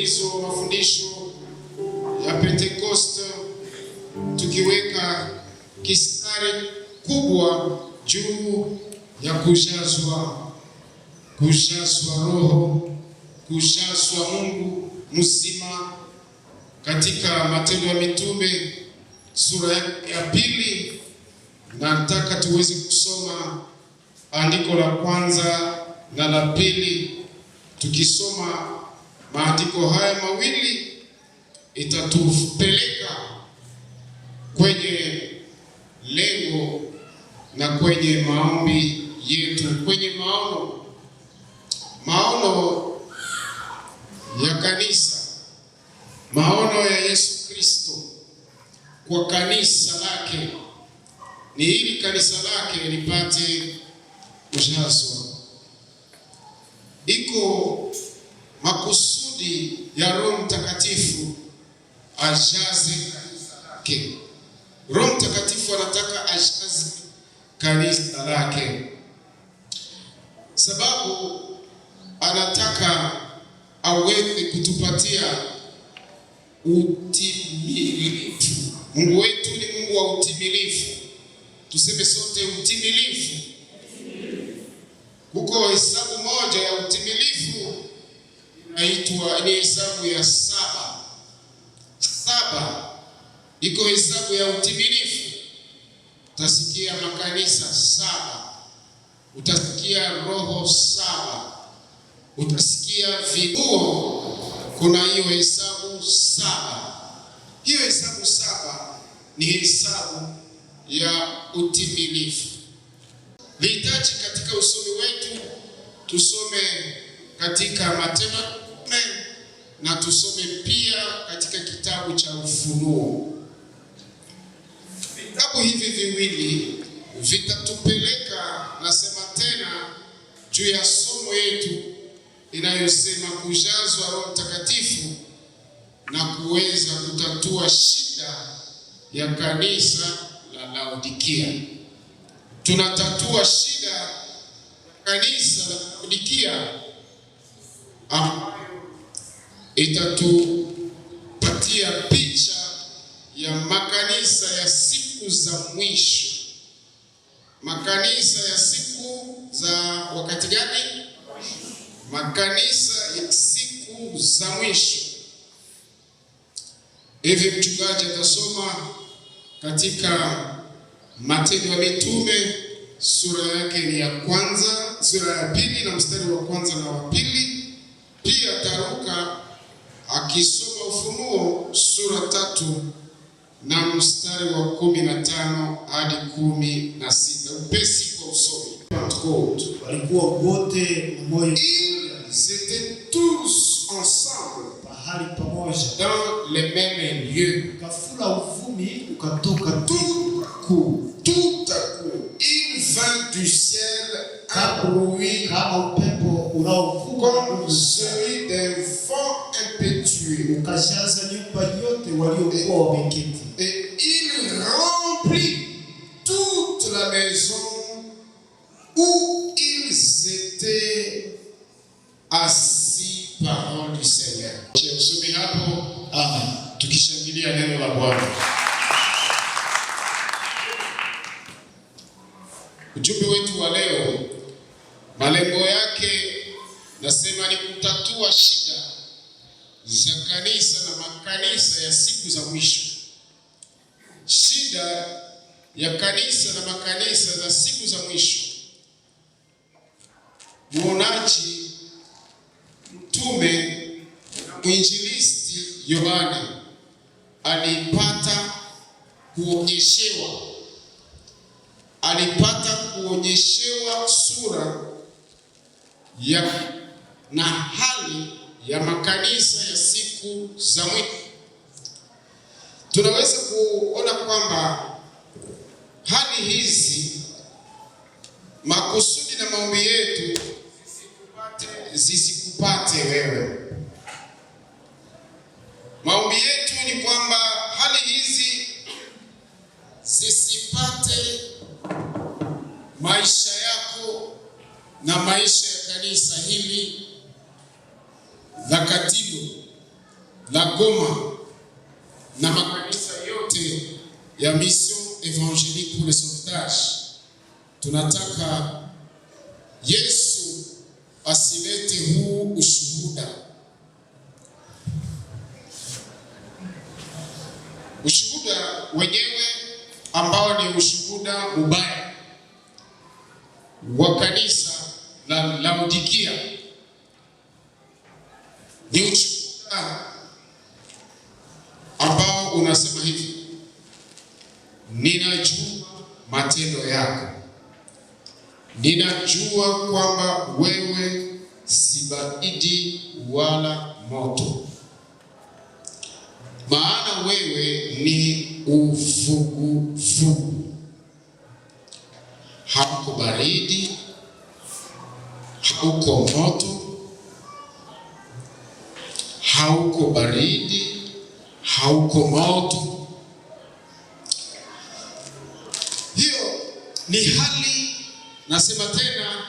mfululizo wa mafundisho ya Pentecost, tukiweka kistari kubwa juu ya kujazwa Roho, kujazwa Mungu mzima katika Matendo ya Mitume sura ya 2, na nataka tuweze kusoma andiko la kwanza na la pili. Tukisoma maandiko haya mawili itatupeleka kwenye lengo na kwenye maombi yetu, kwenye maono ya kanisa, maono ya Yesu Kristo kwa kanisa lake, ni ili kanisa lake lipate kujazwa. Iko makusudi ya Roho Mtakatifu ajaze kanisa lake. Roho Mtakatifu anataka ajaze kanisa lake, sababu anataka aweze kutupatia utimilifu. Mungu wetu ni Mungu wa utimilifu. Tuseme sote utimilifu. Huko hesabu moja ya utimilifu inaitwa ni hesabu ya 7. 7 iko hesabu ya utimilifu. Utasikia makanisa 7, utasikia roho 7, utasikia vituo. Kuna hiyo hesabu 7. Hiyo hesabu 7 ni hesabu ya utimilifu. Lihitaji katika usomi wetu tusome katika Matendo na tusome pia katika kitabu cha Ufunuo. Vitabu hivi viwili vitatupeleka, nasema tena, juu ya somo yetu inayosema kujazwa Roho Mtakatifu na kuweza kutatua shida ya kanisa la Laodikia. Tunatatua shida ya kanisa la Laodikia ambayo itatupatia picha ya makanisa ya siku za mwisho. Makanisa ya siku za wakati gani? Makanisa ya siku za mwisho. Hivi mchungaji atasoma katika Matendo ya Mitume sura yake ni ya kwanza, sura ya 2 na mstari wa kwanza na wa 2. Pia taruka akisoma Ufunuo sura 3 na mstari wa 15 hadi 16. Upesi kwa usomi. Walikuwa wote moyo mmoja. Ils étaient tous ensemble, pahali pamoja, dans les mêmes lieux. Ukafula uvumi ukatoka Tout à coup, il vint du ciel un bruit kama upepo unaovuka comme celui d'un vent impétueux, ukajaza nyumba yote waliokuwa wameketi, et il remplit toute la maison où ils étaient assis. Parole du Seigneur. Usome hapo, tukishangilia neno la Bwana. Ujumbe wetu wa leo, malengo yake nasema ni kutatua shida za kanisa na makanisa ya siku za mwisho. Shida ya kanisa na makanisa za siku za mwisho. Muonaji mtume mwinjilisti Yohane alipata kuonyeshewa sura ya na hali ya makanisa ya siku za mwisho. Tunaweza kuona kwamba hali hizi, makusudi na maombi yetu zisikupate wewe. Maombi yetu ni kwamba hali hizi zisipate maisha yako na maisha ya kanisa hili la Katido, la Goma na makanisa yote ya Mission Evangelique pour le Sauvetage, tunataka Yesu asilete huu ushuhuda. Ushuhuda wenyewe ambao ni ushuhuda mbaya wa kanisa la Laodikia ni ushuhuda ambao unasema hivi: ninajua matendo yako, ninajua kwamba wewe si baridi wala moto, maana wewe ni uvuguvugu, hauko baridi, hauko moto, hauko baridi, hauko moto. Hiyo ni hali, nasema tena,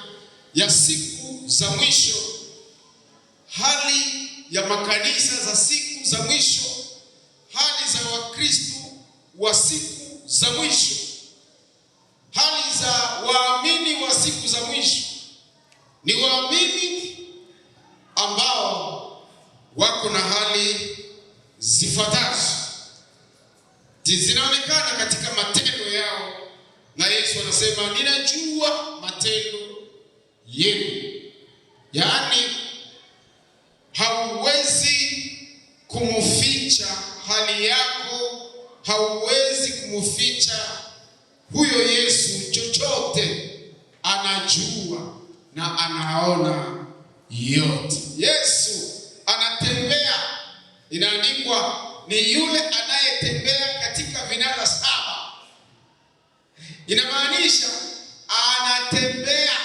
ya siku za mwisho, hali ya makanisa za siku za mwisho, hali za Wakristo wa siku za mwisho, hali za waamini wa siku za mwisho. Ni waamini ambao wako na hali zifuatazo, zinaonekana katika matendo yao, na Yesu anasema ninajua matendo yenu. Yaani hauwezi kumficha hali yako, hauwezi kumficha huyo Yesu. Chochote anajua na anaona yote. Yesu anatembea, inaandikwa ni yule anayetembea katika vinara saba. Inamaanisha anatembea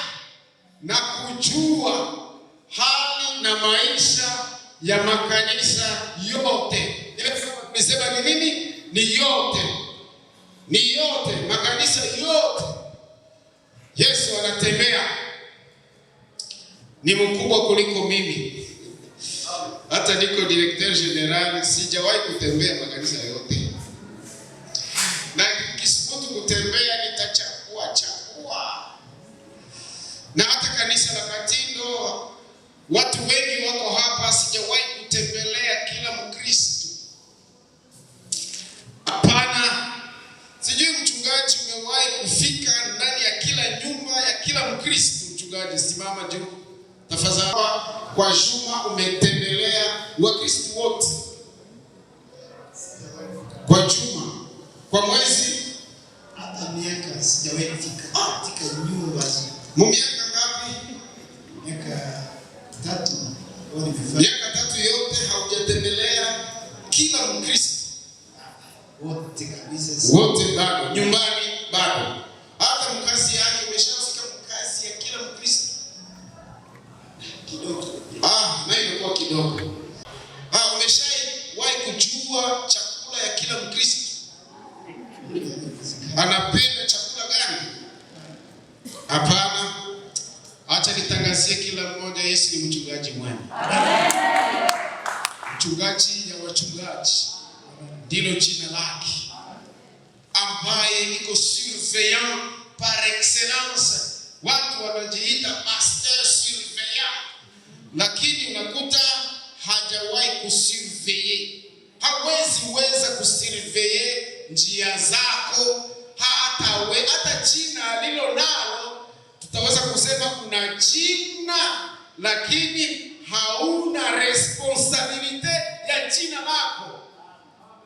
na kujua hali na maisha ya makanisa yote. Nimesema ni nini? Ni yote, ni yote, makanisa yote. Yesu anatembea, ni mkubwa kuliko mimi. Hata niko directeur general, sijawahi kutembea makanisa yote, na kisipotu kutembea nitachakua. Na hata kanisa la Katindo, watu wengi wako hapa, sijawahi kutembelea kila Mkristo. Hapana, sijui mchungaji umewahi kufika ndani ya kila nyumba ya kila Mkristo. Mchungaji, simama juu tafadhali. Kwa juma umetembelea Wakristo wote? Kwa juma, kwa mwezi, hata miaka sijawahi kufika katika nyumba. Miaka ngapi? Miaka 3. Miaka 3 yote haujatembelea kila Mkristo? Wote kabisa. Wote bado nyumbani, bado hata mkazi yake umeshafika mkazi ya kila Mkristo? Kidogo. Na imekuwa kidogo. Umeshawahi kujua chakula ya kila Mkristo? Anapenda chakula gani? Hapana. Acha nitangazie kila mmoja, Yesu ni mchungaji mwema. Mchungaji ya wachungaji ndilo jina lake, ambaye iko surveillant par excellence. Watu wanajiita pasteur surveillant, lakini unakuta hajawahi kusurveiller. Hawezi weza kusurveiller njia zako, hata jina alilo nalo. Tutaweza kusema kuna jina, lakini hauna responsabilite ya jina lako.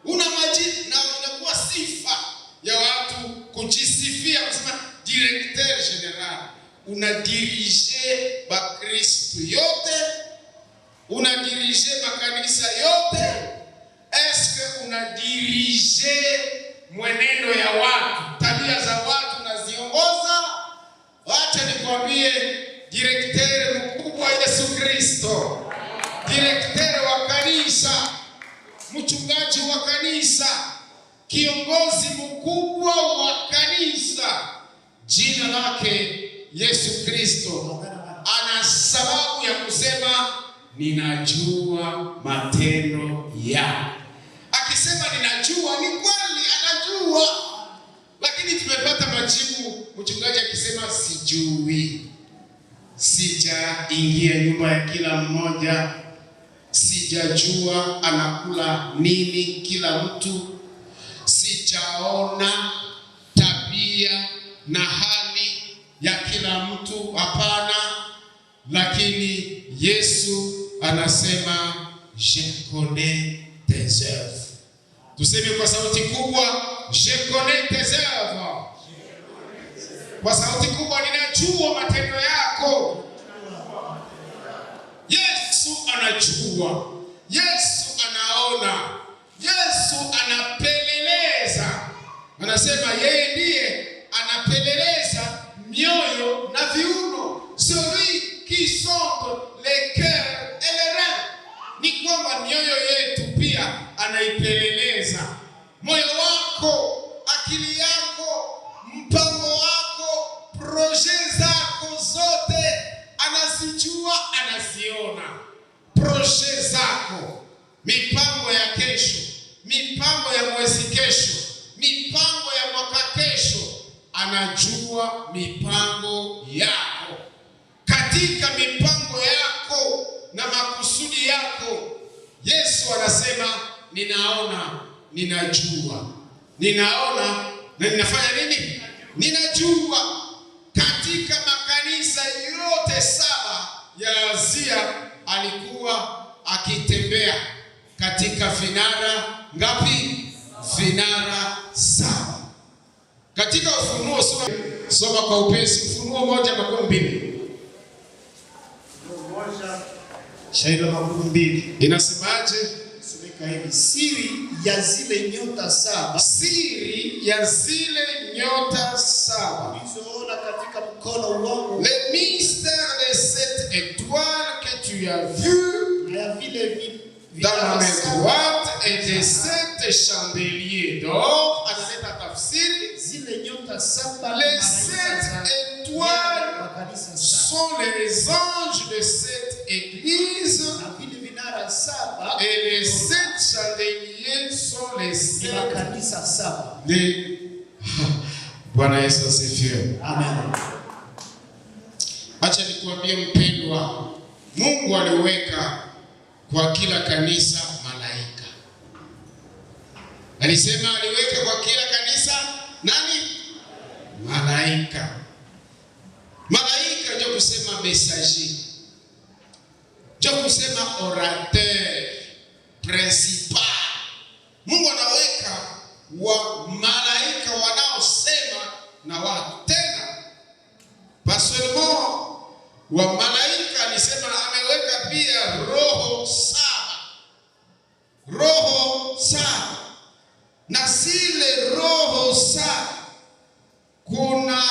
Una majina na inakuwa sifa ya watu kujisifia, kusema directeur general. Una dirige Bakristo yote, una dirige makanisa yote. Eske una dirige mwenendo ya watu, tabia za watu na ziongoza? Wacha nikwambie, directeur mkubwa Yesu Kristo, directeur wa kanisa, mchungaji wa kanisa, kiongozi mkubwa wa kanisa, jina lake Yesu Kristo. Ana sababu ya kusema ninajua matendo yako. Akisema ninajua, ni kweli anajua, lakini tumepata majibu. Mchungaji akisema sijui, sijaingia nyumba ya kila mmoja, sijajua anakula nini kila mtu, sijaona tabia na hali ya kila mtu, hapana. Lakini Yesu anasema je connais tes œuvres. Tuseme kwa sauti kubwa, je connais tes œuvres. Kwa sauti kubwa, ninajua matendo yako. Yesu anajua, Yesu anaona, Yesu anapeleleza. Anasema yeye ndiye anapeleleza mioyo na viuno. Celui qui sonde les cœurs et les reins. Ni kwamba mioyo yetu pia anaipeleleza. Moyo wako, akili yako, mpango wako, projet zako zote anazijua, anaziona. Projet zako, mipango ya kesho, mipango ya mwezi kesho, mipango ya mwaka kesho, anajua mipango yako. Katika mipango yako na makusudi yako, Yesu anasema ninaona, ninajua. Ninaona na ninafanya nini? Ninajua. Katika makanisa yote 7 ya Asia alikuwa akitembea katika vinara ngapi? Vinara 7. Katika Ufunuo soma kwa upesi, Ufunuo 1:12. Shairi 12 inasemaje? Semeka hivi: siri ya zile nyota 7, siri ya zile nyota 7 ulizoona katika mkono wangu, le mystère de cette étoile que tu as vu na vile dans la main droite et de 7 chandeliers d'or. Analeta tafsiri, zile nyota 7, les 7 étoiles sont les anges de cette église, et les 7 chandeliers sont les 7 de Bwana Yesu asifiwe. Amen. Acha nikuambie mpendwa, Mungu aliweka kwa kila kanisa malaika. Alisema aliweka kwa kila kanisa nani? Malaika. Malaika ndio kusema messager, ndio kusema orateur principal. Mungu anaweka wa malaika wanaosema na watu. Tena personnellement wa malaika alisema ameweka pia roho 7. Roho 7. Na zile roho 7 kuna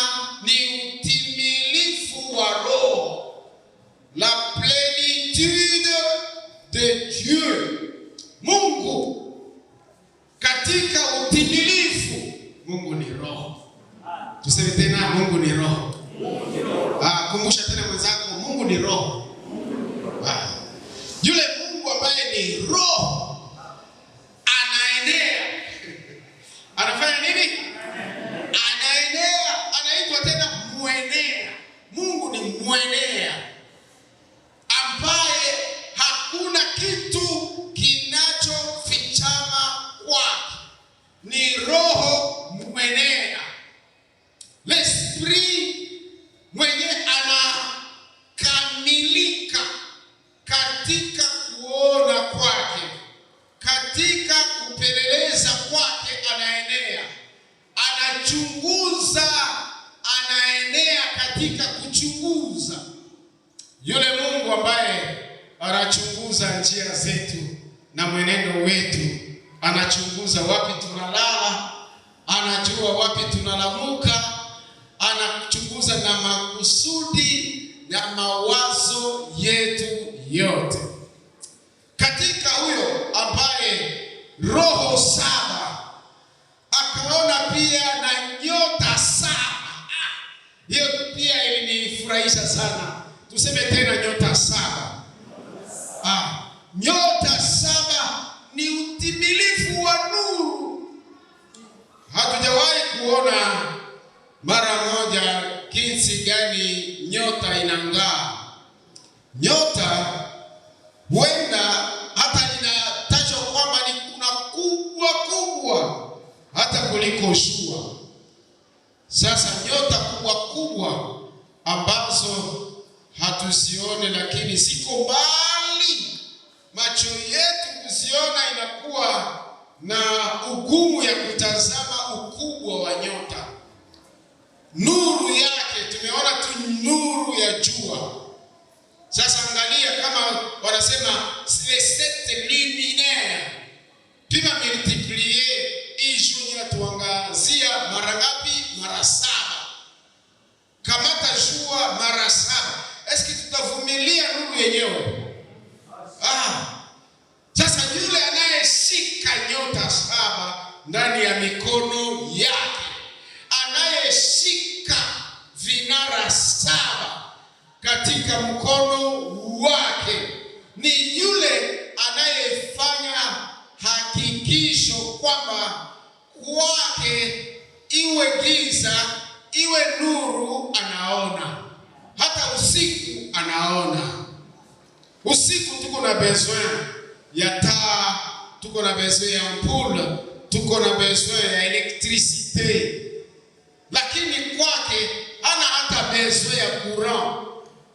ni utimilifu wa roho, la plénitude de Dieu. Mungu katika utimilifu, Mungu ni roho. Tuseme tena, Mungu ni roho. Kumbusha tena mwenzako, Mungu ni roho. Yule Mungu ambaye ni roho anaenea. Anafanya nini? Anaenea. Anaitwa tena mwenea. Mungu ni mwenea ambaye hakuna kitu kinachofichama kwake. Ni roho mwenea. L'esprit mwenye anakamilika katika kuona kwake, katika kupeleleza kwake, anaenea, anachunguza, anaenea katika kuchunguza. Yule Mungu ambaye anachunguza njia zetu na mwenendo wetu, anachunguza wapi tunalala, anajua wapi tunalamuka, anachunguza na makusudi na mawazo yetu yote. Katika huyo ambaye roho 7 akaona pia na nyota 7. Hiyo pia ilinifurahisha sana. Tuseme tena nyota 7. nyota 7 ni utimilifu wa nuru. Hatujawahi kuona mara moja jinsi gani nyota inang'aa. Nyota huenda hata inatajwa kwamba ni kuna kubwa hata kuliko jua. Sasa nyota kubwa ambazo hatuzione, lakini ziko mbali, macho yetu kuziona inakuwa na ugumu ya kutazama ukubwa wa nyota. Nuru yake tumeona tu nuru ya jua. Sasa angalia, kama wanasema les 7 luminaires, pima multiplier hii jua tuangazia mara ngapi? Mara 7. Kamata jua mara 7. Eski tutavumilia nuru yenyewe? Sasa yule anayeshika nyota 7 ndani ya mikono yake, anayeshika vinara 7 katika mkono wake, ni yule anayefanya hakikisho kwamba kwake iwe giza iwe nuru, anaona. Hata usiku anaona. Usiku tuko na besoin ya taa, tuko na besoin ya ampoule, tuko na besoin ya electricité, lakini kwake hana hata besoin ya courant,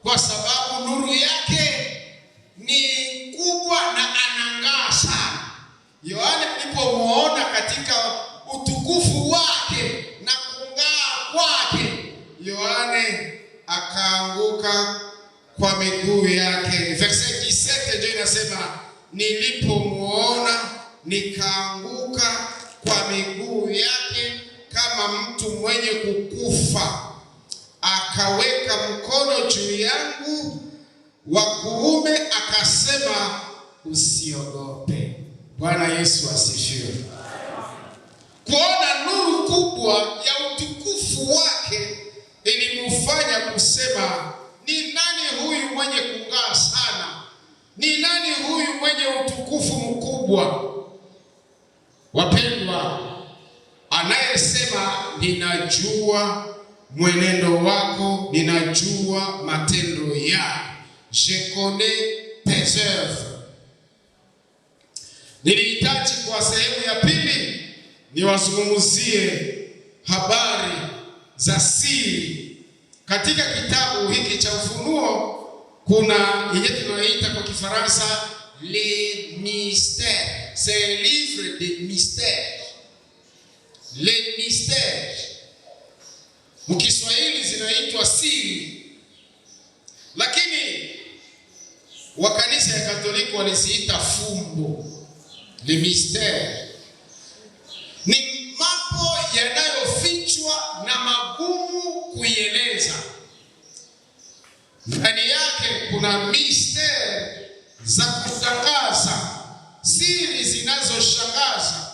kwa sababu nuru yake ni kubwa na anang'aa sana. Yohana alipomuona katika utukufu wake na kung'aa kwake, Yohana akaanguka kwa miguu yake. Verset 17 ndio inasema, nilipomuona nikaanguka kwa miguu yake kama mtu mwenye kukufa. Akaweka mkono juu yangu wa kuume akasema, usiogope. Bwana Yesu asifiwe. Kuona nuru kubwa ya utukufu wake ilimfanya kusema, ni nani huyu mwenye kung'aa sana? Ni nani huyu mwenye utukufu mkubwa? Wapendwa, anayesema ninajua mwenendo wako, ninajua matendo yako, je connais tes œuvres. Nilihitaji kwa sehemu ya pili niwazungumzie habari za siri. Katika kitabu hiki cha Ufunuo kuna yenye tunayoita kwa Kifaransa les mystères. C'est un livre de mystères. Les mystères. Mkiswahili zinaitwa siri, lakini wakanisa ya Katoliki waliziita fumbo. Les mystères ni mambo yanayofichwa na magumu kuieleza. Ndani yake kuna mystère za kushangaza, siri zinazoshangaza.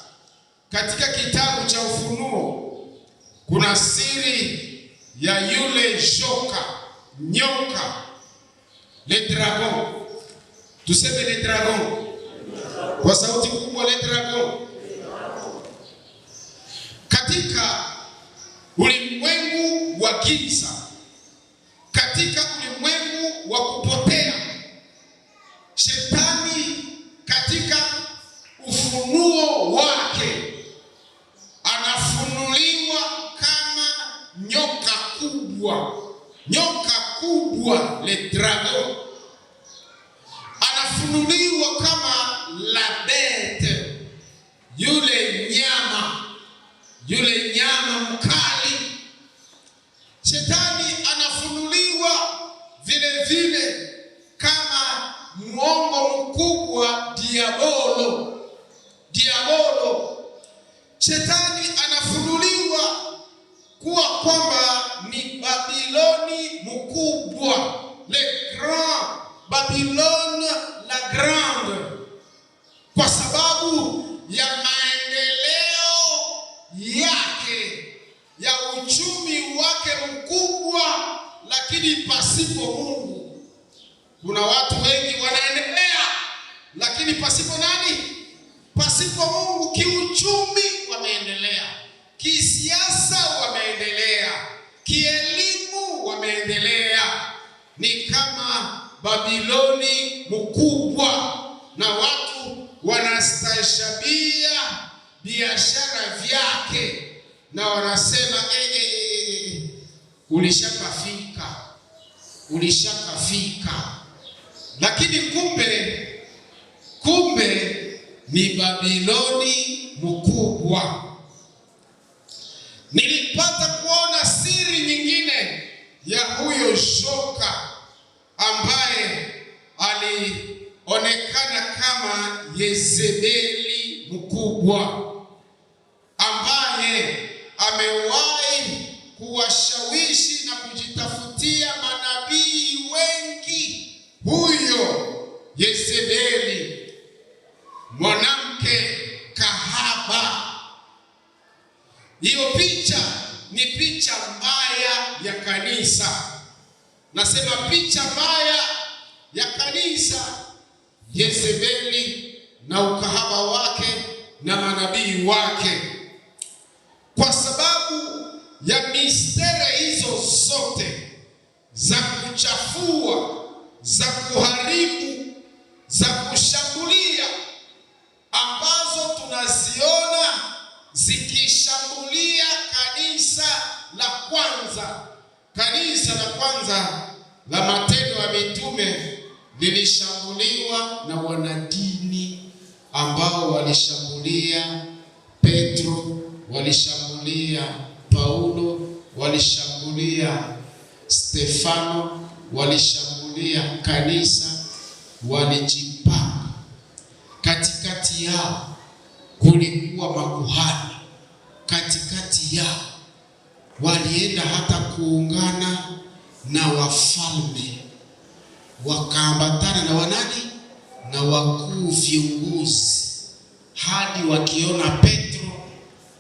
Katika kitabu cha Ufunuo kuna siri ya yule nyoka, le dragon. Tuseme le dragon kwa sauti kubwa, le dragon. Katika ulimwengu wa giza, katika ulimwengu wa kupotea, Shetani katika ufunuo wake anafunuliwa kama nyoka kubwa, le dragon. Anafunuliwa kama la bête, yule nyama mkali. Shetani anafunuliwa vile kama mwongo mkubwa, diabolo. Shetani anafunuliwa kuwa kwamba ni Babiloni mkubwa, le grand Babylone la grande, kwa sababu ya maendeleo yake, ya uchumi wake mkubwa, lakini pasipo Mungu. Kuna watu wengi wanaendelea lakini pasipo nani? Pasipo Mungu. Kiuchumi wameendelea, kisiasa wameendelea, kielimu wameendelea. Ni kama Babiloni mkubwa, na watu wanastahishabia biashara vyake na wanasema ulishakafika. Lakini kumbe ni Babiloni mkubwa. Nilipata kuona siri nyingine ya huyo shoka ambaye alionekana kama Yezebeli mkubwa, ambaye amewahi kuwashawishi na kujitafutia manabii wengi. Huyo Yezebeli, mwanamke kahaba. Hiyo picha ni picha mbaya ya kanisa. Nasema picha mbaya ya kanisa. Yezebeli na ukahaba wake na manabii wake. Kwa sababu ya misteri hizo zote za kuchafua, za kuharibu, za kushambulia, ambazo tunaziona zikishambulia kanisa la kwanza. Kanisa la kwanza la Matendo ya Mitume lilishambuliwa na wanadini ambao walishambulia Petro, walishambulia Paulo, walishambulia Stefano, walishambulia kanisa, walijipanga. Katikati yao kulikuwa makuhani, katikati yao walienda hata kuungana na wafalme, wakaambatana na wanani? Na wakuu viongozi, hadi wakiona Petro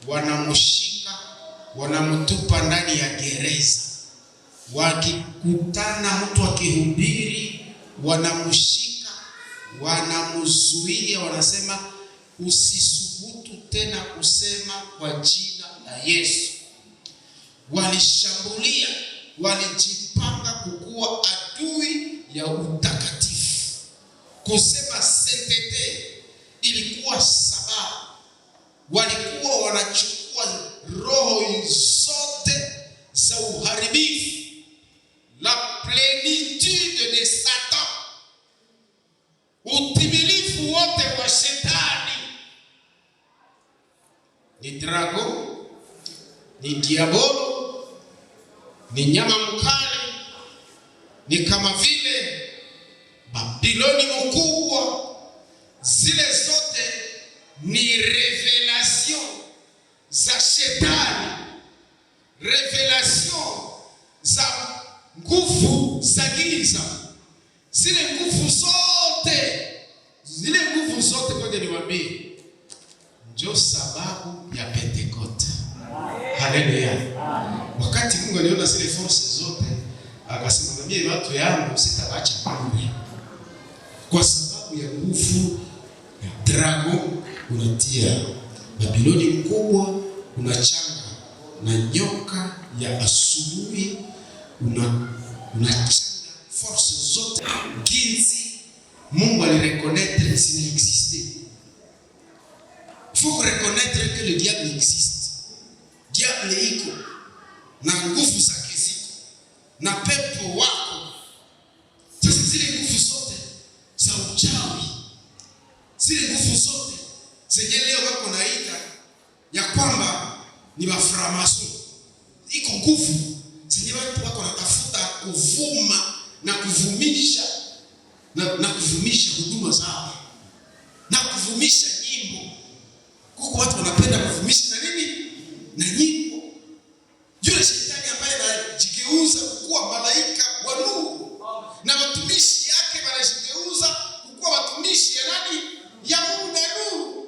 wanamshika, wanamtupa ndani ya gereza. Wakikutana mtu akihubiri, wanamshika, wanamzuia, wanasema usisubutu tena kusema kwa jina la Yesu. Walishambulia, walijipanga kukuwa adui ya utakatifu. Kusema sainteté ilikuwa sababu. Walikuwa wanachukua roho zote za uharibifu, la plenitude de Satan, utimilifu wote wa shetani. Ni drago, ni diabolo, ni nyama mkali, ni kama vile Babiloni mkubwa. Zile zote ni revelation za shetani, revelation za nguvu za giza. Zile nguvu zote kwa niwaambie, ndio sababu ya Pentecoste. Haleluya. Wakati Mungu aliona zile forces zote, akasema mimi watu yangu sitawaacha bure. Kwa sababu ya nguvu ya drago, unatia Babiloni mkubwa, unachanga na nyoka ya asubuhi, unachanga forces zote. Jinsi Mungu alireconnaître s'il existait. Il faut reconnaître que le diable existe. Diable iko na nguvu zake ziko na pepo wako. Sasa zile nguvu zote za uchawi, zile nguvu zote zenye leo wako naita ya kwamba ni maframason, iko nguvu zenye watu wako natafuta kuvuma na kuvumisha na kuvumisha huduma zao na kuvumisha nyimbo. Kuko watu wanapenda kuvumisha na nini? Na nyimbo. Yule shetani ambaye anajigeuza kuwa malaika wa nuru, na watumishi yake wanajigeuza kuwa watumishi ya nani? Ya Mungu na nuru.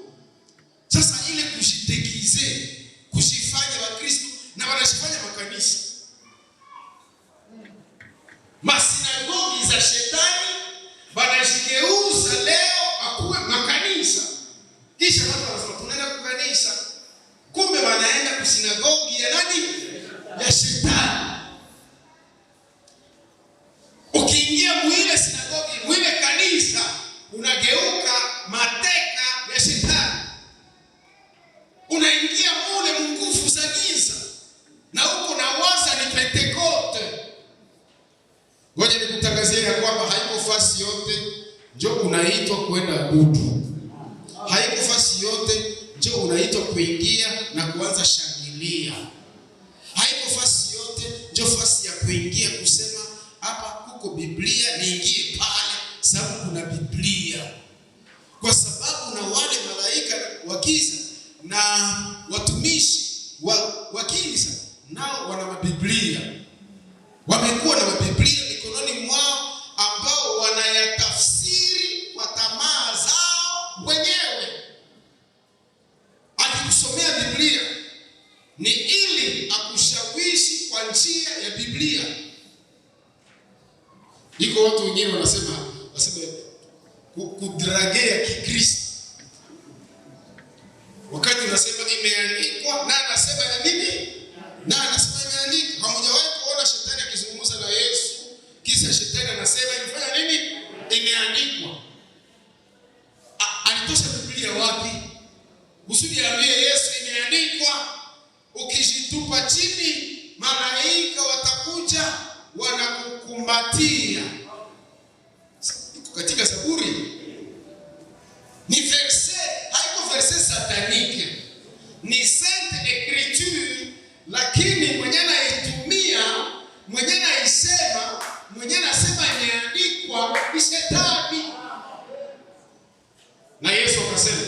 Sasa ile kujitekize, kujifanya wa Kristo, na wanajifanya makanisa, masinagogi za shetani, wanajigeuza leo akuwe Ukiingia mwile sinagogi, mwile kanisa, unageuka mateka ya shetani. Unaingia mule nguvu za giza. Na huko na waza ni Pentekoste. Ngoja nikutangazie ya kwamba haiko fasi yote ndio unaitwa kwenda abudu. Haiko fasi yote ndio unaitwa kuingia na kuanza shangilia. Haiko fasi yote ndio fasi ya kuingia kusema hapa kuko Biblia niingie pale sababu kuna Biblia. Kwa sababu na wale malaika wa giza na watumishi wa giza nao wana mabiblia. Wamekuwa na mabiblia mikononi mwao ambao wanayatafsiri kwa tamaa zao wenyewe. Akikusomea Biblia ni ili akushawishi kwa njia ya Biblia. Iko watu wengine wanasema kudragea Kikristo. Wakati unasema imeandikwa, na anasema ya nini? Na anasema imeandikwa. Hamujawahi kuona shetani akizungumza na Yesu kisha shetani anasema imefanya nini? Imeandikwa. Alitosha Biblia wapi? Usudi aambie Yesu imeandikwa. Ukijitupa chini, malaika watakuja wanakukumbatia. Katika Zaburi ni verse, haiko verse satanike, ni sainte écriture, lakini mwenye anaitumia, mwenye anaisema, mwenye anasema imeandikwa ni shetani. Na Yesu akasema,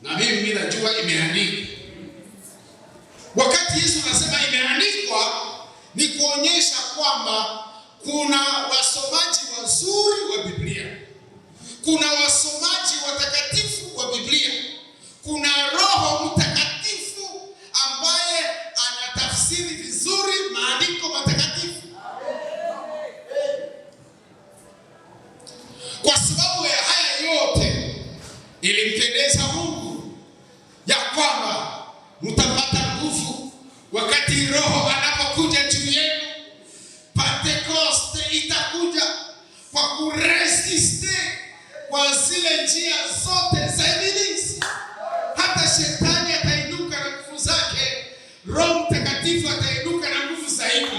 na mimi najua imeandikwa. Wakati Yesu anasema imeandikwa, ni kuonyesha kwamba kuna wasomaji wazuri wa Biblia. Kuna wasomaji watakatifu wa Biblia. Kuna Roho Mtakatifu ambaye anatafsiri vizuri maandiko matakatifu. Kwa sababu ya haya yote ilimpendeza Mungu ya kwamba mtapata nguvu wakati Roho anapokuja juu yenu. Pentekoste itakuja kwa kuresiste kwa zile njia zote za ibilisi. Hata shetani atainuka na nguvu zake, Roho Mtakatifu atainuka na nguvu zaidi.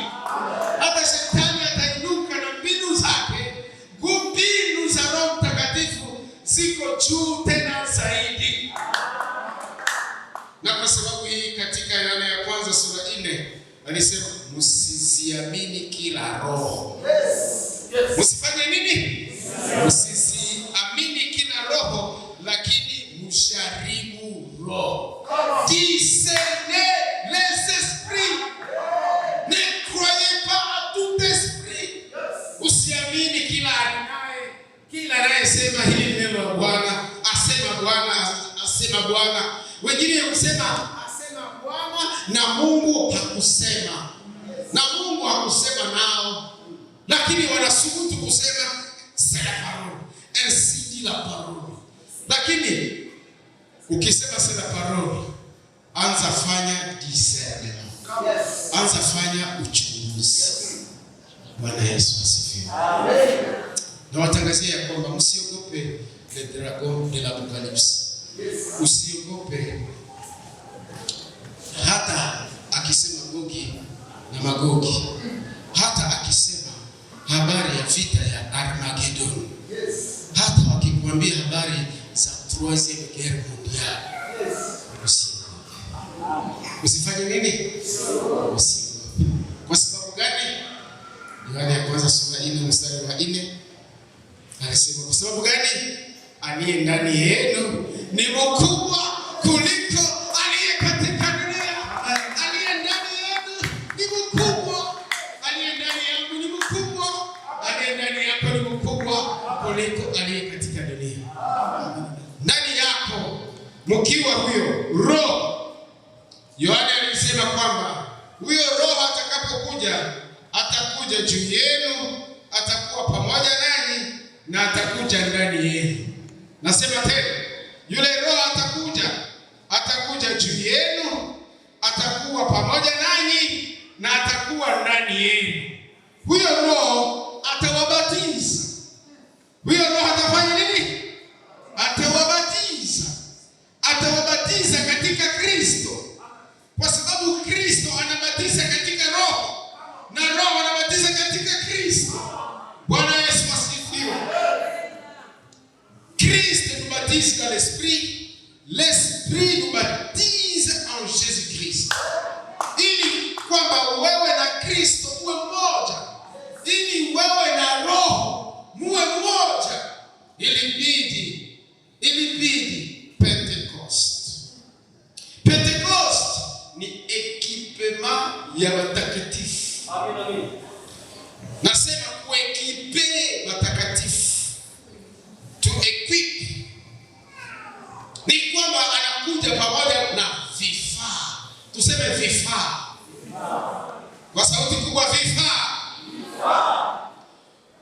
Hata shetani atainuka na mbinu zake, mbinu za Roho Mtakatifu ziko juu tena zaidi. Na kwa sababu hii katika Yohana ya kwanza sura 4 alisema msiziamini kila roho. Msifanye nini? Msiziamini kila roho, lakini msharibu roho. Discernez les esprits. Ne croyez pas à tout esprit. Usiamini kila anayesema hili neno la Bwana, asema Bwana. Wengine husema asema Bwana na Mungu hakusema. Na Mungu hakusema nao. Lakini wanasubutu kusema c'est la parole. Ainsi dit la parole. Lakini ukisema c'est la parole, anza fanya discernement. Anza fanya uchunguzi. Bwana Yesu asifiwe. Amen. Na watangazia ya kwamba msiogope le dragon de l'Apocalypse. Usiogope hata akisema Gogi na Magogi, hata akisema habari ya vita ya Armageddon, hata wakikwambia habari za Troisième Guerre Mondiale, usifanye nini? Usiogope. Kwa sababu gani? Yohana ya kwanza sura 4 mstari wa 4 anasema, kwa sababu gani? Aliye ndani yenu ni mkubwa kuliko aliye katika dunia. Aliye ndani yenu ni mkubwa. Aliye ndani yangu ni mkubwa. Aliye ndani yako ni mkubwa kuliko aliye katika dunia. Ndani yako mkiwa huyo Roho. Yohana alisema kwamba huyo Roho atakapokuja, atakuja juu yenu, atakuwa pamoja nanyi na atakuja ndani yenu. Nasema tena, yule Roho atakuja juu yenu, atakuwa pamoja nanyi na atakuwa ndani yenu. Huyo Roho atawabatiza. baptise dans l'esprit, l'esprit nous baptise en Jésus-Christ. Ili kwamba wewe na Kristo uwe mmoja, ili wewe na Roho muwe mmoja. Ilibidi Pentecost. Pentecost ni ekipema ya watakatifu. Amen. Nasema kuekipe watakatifu. To equip. Ni kwamba anakuja pamoja na vifaa. Tuseme vifaa. Kwa sauti kubwa, vifaa.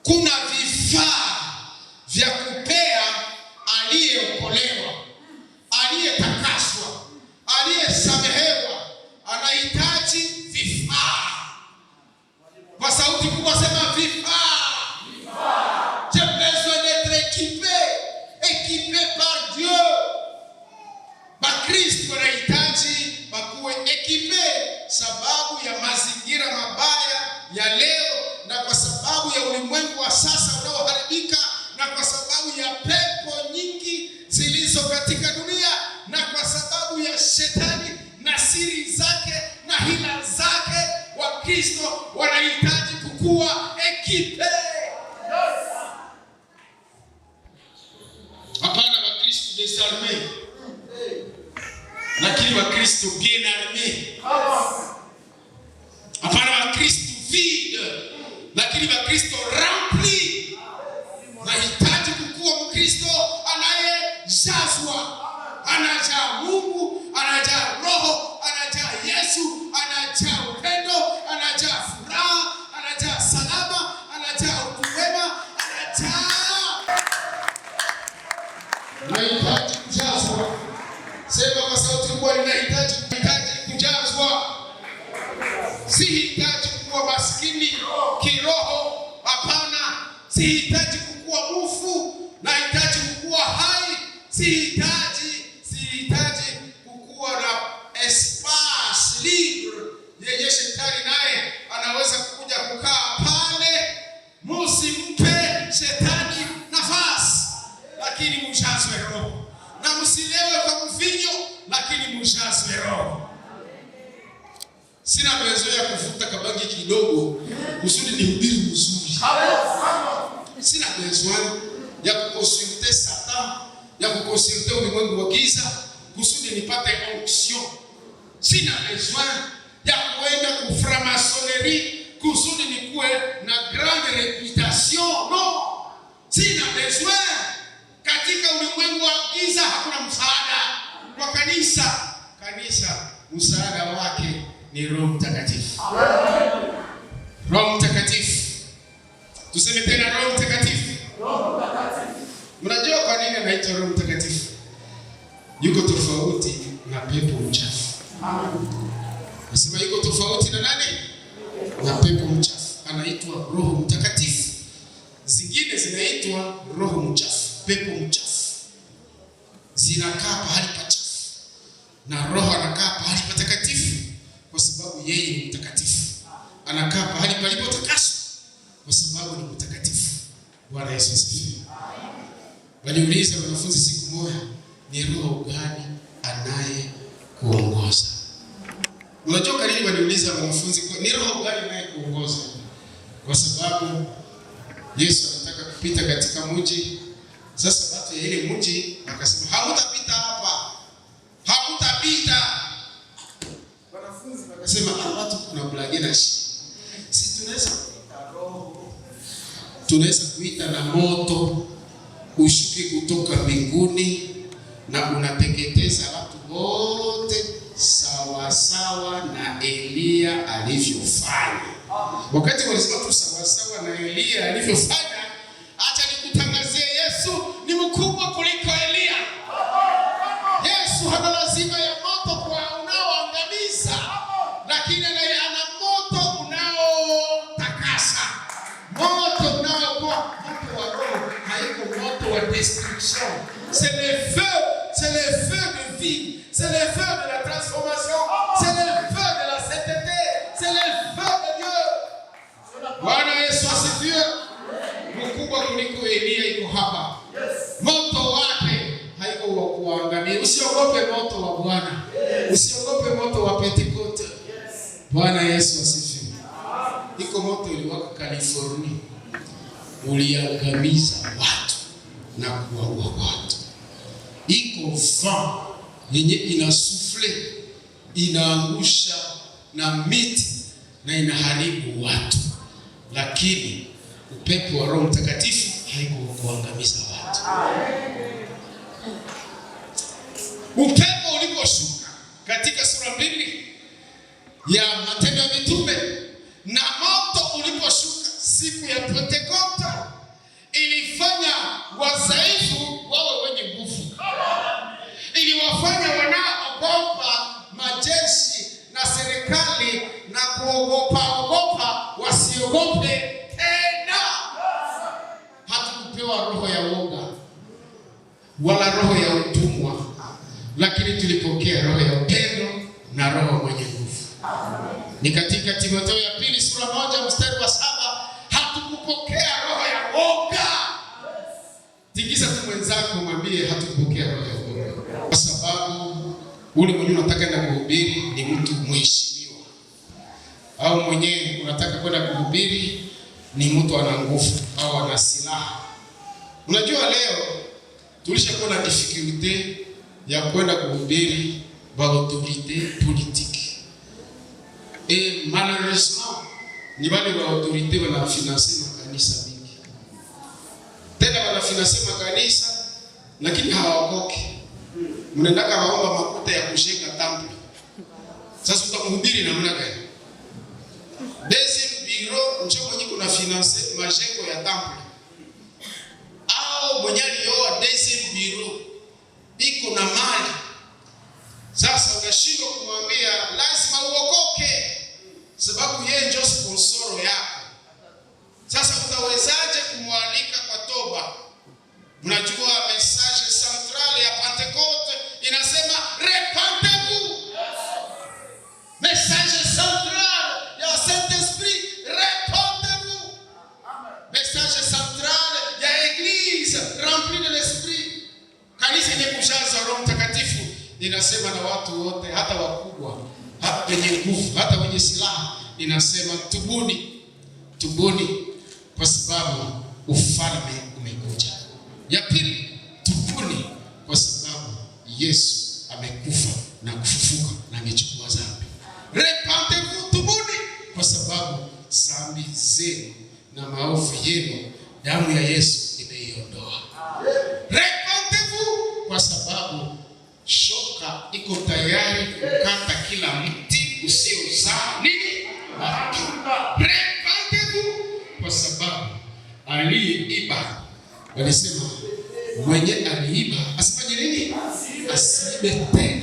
Kuna vifaa vya kupea aliyeokolewa, aliyetakaswa, aliyesamehewa, anahitaji vifaa. Kwa sauti kubwa sema vifaa. J'ai besoin d'être équipé par Dieu. Bakristo wanahitaji bakuwe ekipe sababu ya mazingira mabaya ya leo, na kwa sababu ya ulimwengu wa sasa unaoharibika, na kwa sababu ya pepo nyingi zilizo katika dunia, na kwa sababu ya shetani na siri zake na hila zake. Wakristo wanahitaji kukua ekipe. Hapana Wakristo desarme, lakini Wakristo bien arme. Hapana Wakristo vide, lakini Wakristo rempli. Nahitaji kukua Mkristo anayejazwa, anajaa Mungu, anajaa Roho, anajaa Yesu, anajaa upendo, anajaa furaha, anajaa salama, anajaa utuwema, nahitaji kujazwa. Sema kwa sauti kubwa, ninahitaji kujazwa. Sihitaji kuwa maskini kiroho, hapana. Sihitaji kukua mufu, nahitaji kukua hai. Sihitaji kukua na espace libre yenye shetani naye anaweza kuja kukaa pale. Musimpe shetani nafasi, lakini mjazwe Roho. Na msilewe kwa mvinyo, lakini mjazwe Roho. Sina mazoea ya kuvuta kabangi kidogo kusudi nihubiri mzuri. Sina mazoea ya kukonsulte Satan, ya kukonsulte ulimwengu wa giza kusudi nipate onction. Sina mazoea ya kuenda kuframasonerie kusudi nikuwe na grande reputation. No. Sina mazoea. Katika ulimwengu wa giza hakuna msaada kwa kanisa. Kanisa msaada wake ni Roho Mtakatifu. Roho Mtakatifu. Tuseme tena Roho Mtakatifu. Roho Mtakatifu. Mnajua kwa nini anaitwa Roho Mtakatifu? Yuko tofauti na pepo mchafu. Nasema yuko tofauti na nani? Na pepo mchafu. Anaitwa Roho Mtakatifu. Zingine zinaitwa roho mchafu, pepo mchafu. Zinakaa pahali pachafu. Na Roho anakaa pahali patakatifu kwa sababu yeye ni mtakatifu. Anakaa pahali palipotakaswa kwa sababu ni mtakatifu. Bwana Yesu asifiwe. Waliuliza wanafunzi siku moja, ni roho gani anaye kuongoza? Unajua kanini waliuliza wanafunzi ni roho gani anaye kuongoza? Kwa sababu Yesu anataka kupita katika mji. Sasa watu ya ile mji akasema hautapita hapa. Hautapita. Wanafunzi wakasema watu kuna blagina shi. Si tunaweza kuita roho. Tunaweza kuita na moto ushuki kutoka mbinguni na unateketeza watu wote sawa sawa na Elia alivyofanya. Wakati walisema tu sawa sawa na Elia alivyofanya, acha nikutangazie Yesu ni mkubwa kuliko Elia. Yesu hana lazima ya moto kwa unaoangamiza, lakini ana moto unaotakasa. Moto unaokuwa moto wa Roho, haiko moto wa destruction. C'est le feu de vie, c'est le feu de la transformation, c'est le feu de la sainteté, c'est le feu de Dieu. Bwana Yesu asifiwe. Mkubwa kuliko Elia iko hapa. Moto wake usiogope moto wa Bwana. Usiogope moto wa Pentekoste. Bwana Yesu asifiwe. Iko moto uliwaka California. Uliangamiza watu na kuwaua watu. Iko vent yenye inasufle, inaangusha na miti na inaharibu watu. Lakini upepo wa Roho Mtakatifu haiko kuangamiza watu. Upepo uliposhuka katika sura 2 ya Matendo ya Mitume na moto uliposhuka siku ya Pentekoste, ilifanya wadhaifu wawe wenye nguvu. Iliwafanya wanaogopa majeshi na serikali na kuogopa wasiogope tena. Hatukupewa roho ya woga wala roho ya utumwa, lakini tulipokea roho ya upendo na roho mwenye nguvu. Ni katika Timotheo ya 2 sura 1 mstari wa 7, hatukupokea roho ya woga. Tikisa tu mwenzako mwambie hatukupokea roho ya woga. Kwa sababu ule mwenye unataka kwenda kuhubiri ni mtu mheshimiwa. Au mwenye unataka kwenda kuhubiri ni mtu ana nguvu au ana silaha. Unajua leo tulishakuwa na difficulty ya kwenda kuhubiri ba autorité politique. Et malheureusement, ni wale wa autorité wanafinansi makanisa mingi. Tena wanafinansi makanisa lakini hawaokoki. Mnaendaka waomba makuta ya kujenga temple. Sasa utamhubiri namna gani? Deuxième bureau ndio mwenye kuna finance majengo ya temple. Au mwenye alioa deuxième bureau iko na mali. Sasa unashindwa kumwambia lazima uokoke sababu yeye ndio sponsor yako. Sasa utawezaje kumwalika kwa toba? Mnajua message centrale ya Pentecoste inasema repentez-vous. Message central ya Saint-Esprit, repentez-vous. Message central ya Église remplie de l'Esprit. Kanisa yenye kujaza Roho Mtakatifu inasema na watu wote, hata wakubwa, hata wenye nguvu, hata wenye silaha, inasema tubuni, tubuni kwa sababu ufalme umekuja. Ya pili, tubuni kwa sababu Yesu amekufa na kufufuka na amechukua dhambi. Repentez-vous, tubuni kwa sababu dhambi zenu na maovu yenu damu ya Yesu imeiondoa. Repentez-vous kwa sababu shoka iko tayari kukata kila mti usiozaa nini? Matunda. Repentez-vous kwa sababu aliyeiba, walisema mwenye aliiba asifanye nini? Asiibe tena.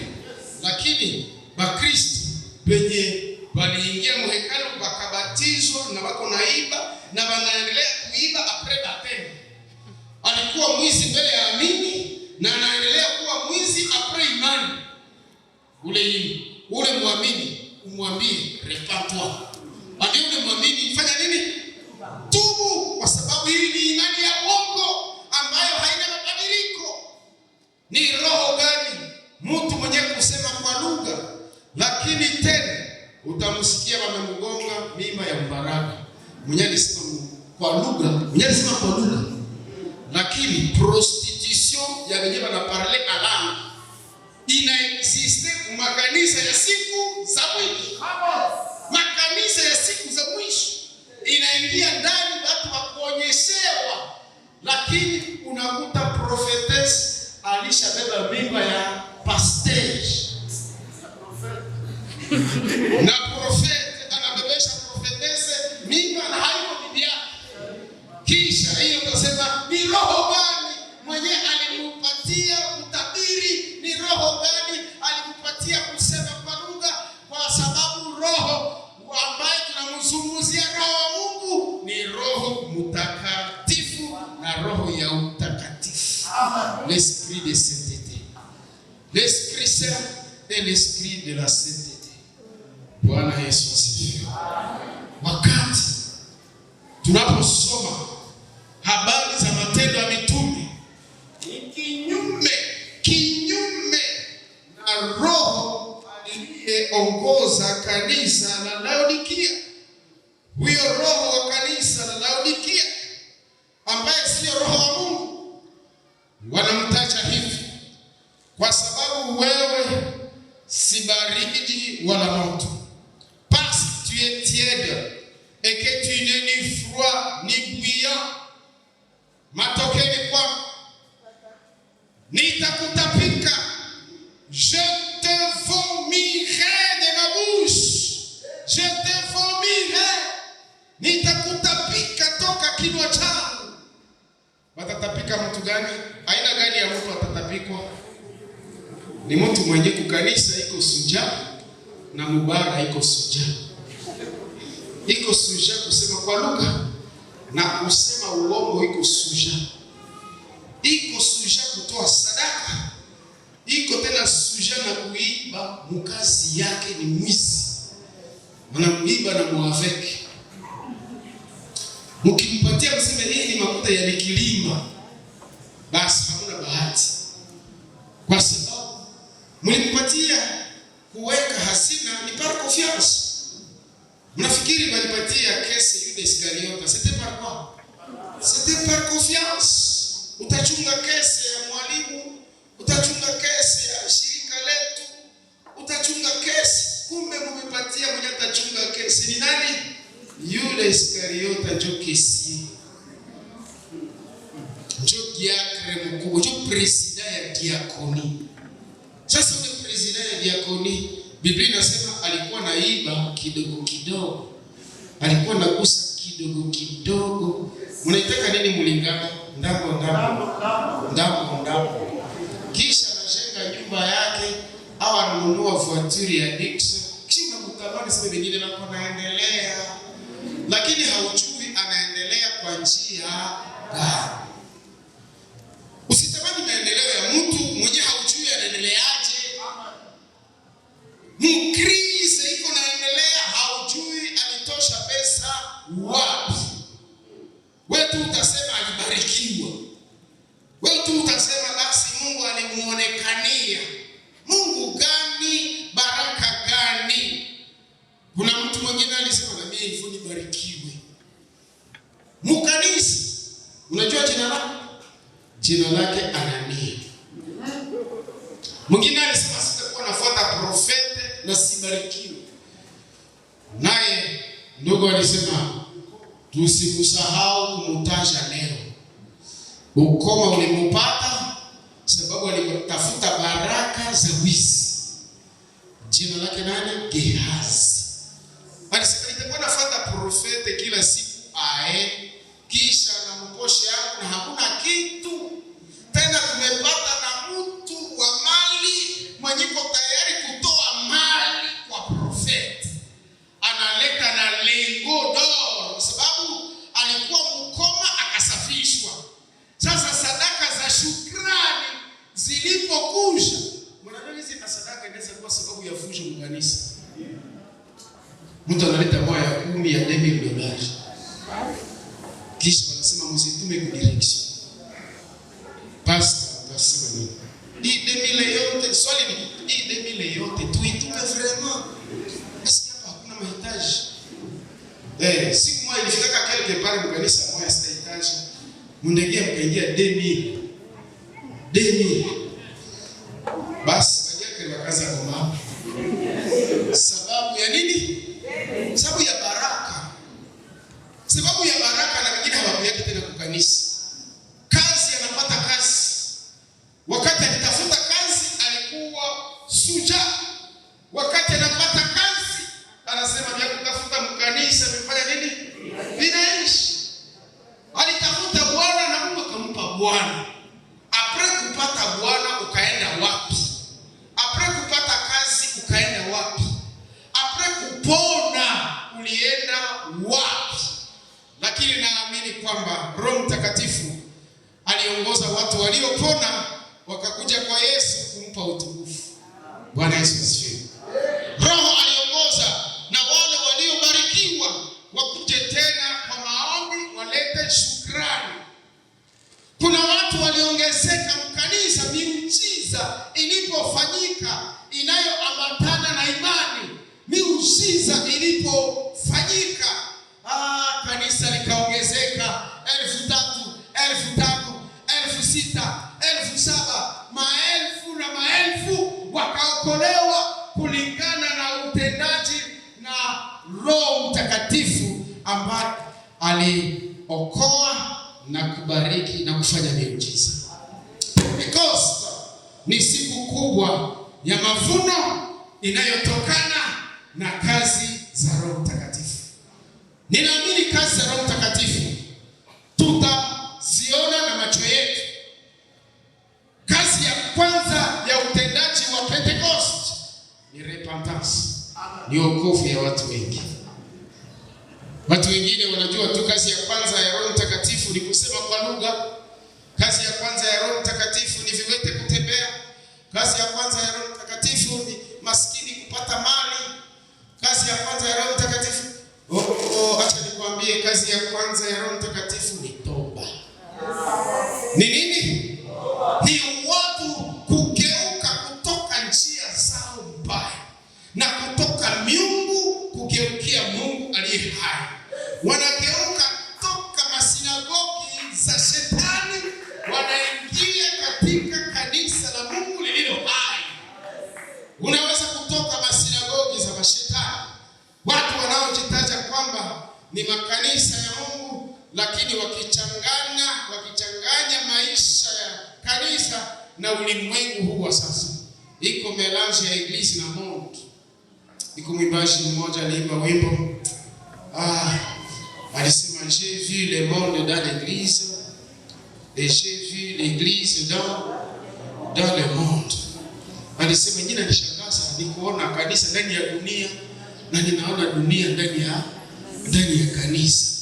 Lakini Bakristo wenye waliingia mhekalu wakabatizwa na wako naiba na wanaendelea kuiba apres baptême. Alikuwa mwizi mbele ya amini na anaendelea kuwa mwizi apres imani. Ule muamini umwambie repentez-toi. Ndio ule muamini fanya nini? Tubu, kwa sababu hii ni imani ya uongo ambayo haina mabadiliko. Ni roho gani mtu mwenye kusema kwa lugha lakini tena utamsikia wamemgonga mimba ya mbaraka? Mwenye alisema kwa lugha, mwenye alisema kwa lugha, lakini prostitution ya wenyewe na parler à langue inaexiste makanisa ya siku za mwisho. Makanisa ya siku za mwisho inaingia ndani watu wa kuonyeshewa, lakini unakuta prophetess alishabeba mimba ya pasteur na prophet anabebesha prophetess mimba na haiko bibi yake. Kisha hiyo utasema ni roho gani mwenye alimpatia kutabiri? Ni roho gani alimpatia kusema kwa lugha? Kwa sababu roho ambaye tunamzungumzia, roho wa Mungu, ni Roho Mtakatifu na roho ya utakatifu. L'esprit de sainteté, l'esprit saint et l'esprit de la sainteté. Bwana Yesu asifiwe. Wakati tunaposoma habari za Matendo ya Mitume, kinyume aliongoza kanisa la Laodikia. Huyo roho wa kanisa la Laodikia ambaye sio roho wa Mungu, wanamtaja hivi kwa sababu wewe si baridi wala moto. Parce que tu es tiède et que tu n'es ni froid ni bouillant. Matokeo ni kwamba nitakutapika. Je te vomirai de ma bouche. Je te vomirai. Nitakutapika toka kinywa changu. Watatapika mtu gani? Aina gani ya mtu atatapikwa? Ni mtu mwenye kukanisa iko suja na mubara iko suja. Iko suja kusema kwa lugha na kusema uongo iko suja. Iko suja kutoa sadaka. Iko tena suja na kuiba, mukazi yake ni mwizi. Mnamuiba na muaveki. Mkimpatia mseme hii ni makuta ya Nikilima, basi hakuna bahati. Kwa sababu mlimpatia kuweka hasina ni par confiance. Mnafikiri walipatia kesi Yuda Iskariota, c'était par quoi? C'était par confiance. Utachunga kesi ya mwalimu, utachunga kesi ya shirika letu, utachunga kesi. Kumbe mumepatia mwenye atachunga kesi ni nani? Yuda Iskariota ndio kesi. Ndio diakre mkubwa, ndio presida ya diakoni. Sasa ule presida ya diakoni, Biblia inasema alikuwa naiba kidogo kidogo. Alikuwa nagusa kidogo kidogo. Mnaitaka nini mulingana? Ndambo. Kisha anajenga nyumba yake au ananunua voiture ya Dixon. Kisha mtamani sema mengine na kunaendelea. Lakini haujui anaendelea kwa njia gani. Usitamani maendeleo ya mtu mwenye haujui anaendeleaje. Mkristo iko naendelea, haujui alitosha pesa wapi. Wewe tu utasema alibarikiwa. Wewe tu utasema basi Mungu alimuonekania. Mungu gani? Baraka gani? Kuna mtu mwingine alisema na mimi hivyo nibarikiwe. Mkanisa, unajua jina lake? Jina lake Anania. Mwingine alisema sitakuwa nafuata profete na sibarikiwe. Naye ndugu alisema tusikusahau kumtaja leo. Ukoma ulimupata sababu alitafuta baraka za wizi. Jina lake nani? Gehazi. Alisema nitakuwa nafuata profete kila siku kisha na mposhe yangu na hakuna kitu. Tena tumepata na mtu wa mali mwenye tayari kutoa mali kwa profeti. Analeta na lengo doro sababu alikuwa mkoma akasafishwa. Sasa sadaka za shukrani zilipokuja, mwanadamu hizi na sadaka inaweza kuwa sababu ya fujo mkanisa. Mtu analeta moja ya 10 ya $10,000. Kisha wanasema msitume kwa direction. Pastor atasema nini? Hii 2,000 yote, swali ni hii 2,000 yote tuitume vraiment. Basi hapa hakuna mahitaji. Siku moja ilifika quelque part mkanisa moja stahitaji. Mndegea mkaingia 2,000. Basi baadaye wakaanza ngoma. Sababu ya nini? Sababu ya baraka. Sababu ya baraka na wengine hawakuyaki tena kwa kanisa. Kazi anapata kazi. Wakati alitafuta kazi alikuwa suja. Wakati anapata kazi anasema vya kutafuta mkanisa amefanya nini? Vinaishi. Alitafuta Bwana na Mungu akampa Bwana. Apre kupata Bwana ukaenda wapi? Apre kupata kazi ukaenda wapi? Apre kupona ulienda wapi? Lakini naamini kwamba Roho Mtakatifu aliongoza watu waliopona wakakuja kwa Yesu kumpa utukufu. Bwana Yesu asifiwe. Roho aliongoza na wale waliobarikiwa wakuje tena kwa maombi walete shukrani. Kuna watu waliongezeka mkanisa, miujiza ilipofanyika inayoambatana na imani. ilipofanyika, kanisa likaongezeka 3,000, 5,000, 6,000, 7,000, maelfu na maelfu wakaokolewa kulingana na utendaji na Roho Mtakatifu ambaye aliokoa na kubariki na kufanya miujiza. Because ni siku kubwa ya mavuno inayotokana na kazi za Roho Mtakatifu. Ninaamini kazi za Roho Mtakatifu tutaziona na macho yetu. Kazi ya kwanza ya utendaji wa Pentecost ni repentance, ni wokovu ya watu wengi. Watu wengine wanajua tu kazi ya kwanza ya Roho Mtakatifu ni kusema kwa lugha. Kazi ya kwanza ya Roho Mtakatifu ni viwete kutembea. Kazi ya kwanza ya Roho Mtakatifu ni maskini kupata mali. Kazi ya kwanza ya Roho Mtakatifu, acha nikwambie, kazi ya kwanza ya Roho Mtakatifu ni toba. Ni nini? Ni watu kugeuka kutoka njia zao mbaya na kutoka miungu kugeukia Mungu aliye hai. Wanageuka toka masinagogi za shetani, wanaingia katika kanisa la Mungu lililo hai. Unaweza kutoka masinagogi za mashetani, watu wanaojitaja kwamba ni makanisa ya Mungu, lakini wakichanganya maisha ya kanisa na ulimwengu huu wa sasa. Iko melange ya iglesi na monde. Iko mwimbaji mmoja aliimba wimbo, alisema j'ai vu le monde dans l'église et j'ai vu l'église dans le monde. Alisema jina nishangaza, ni kuona kanisa ndani ya dunia na ninaona dunia ndani ya kanisa.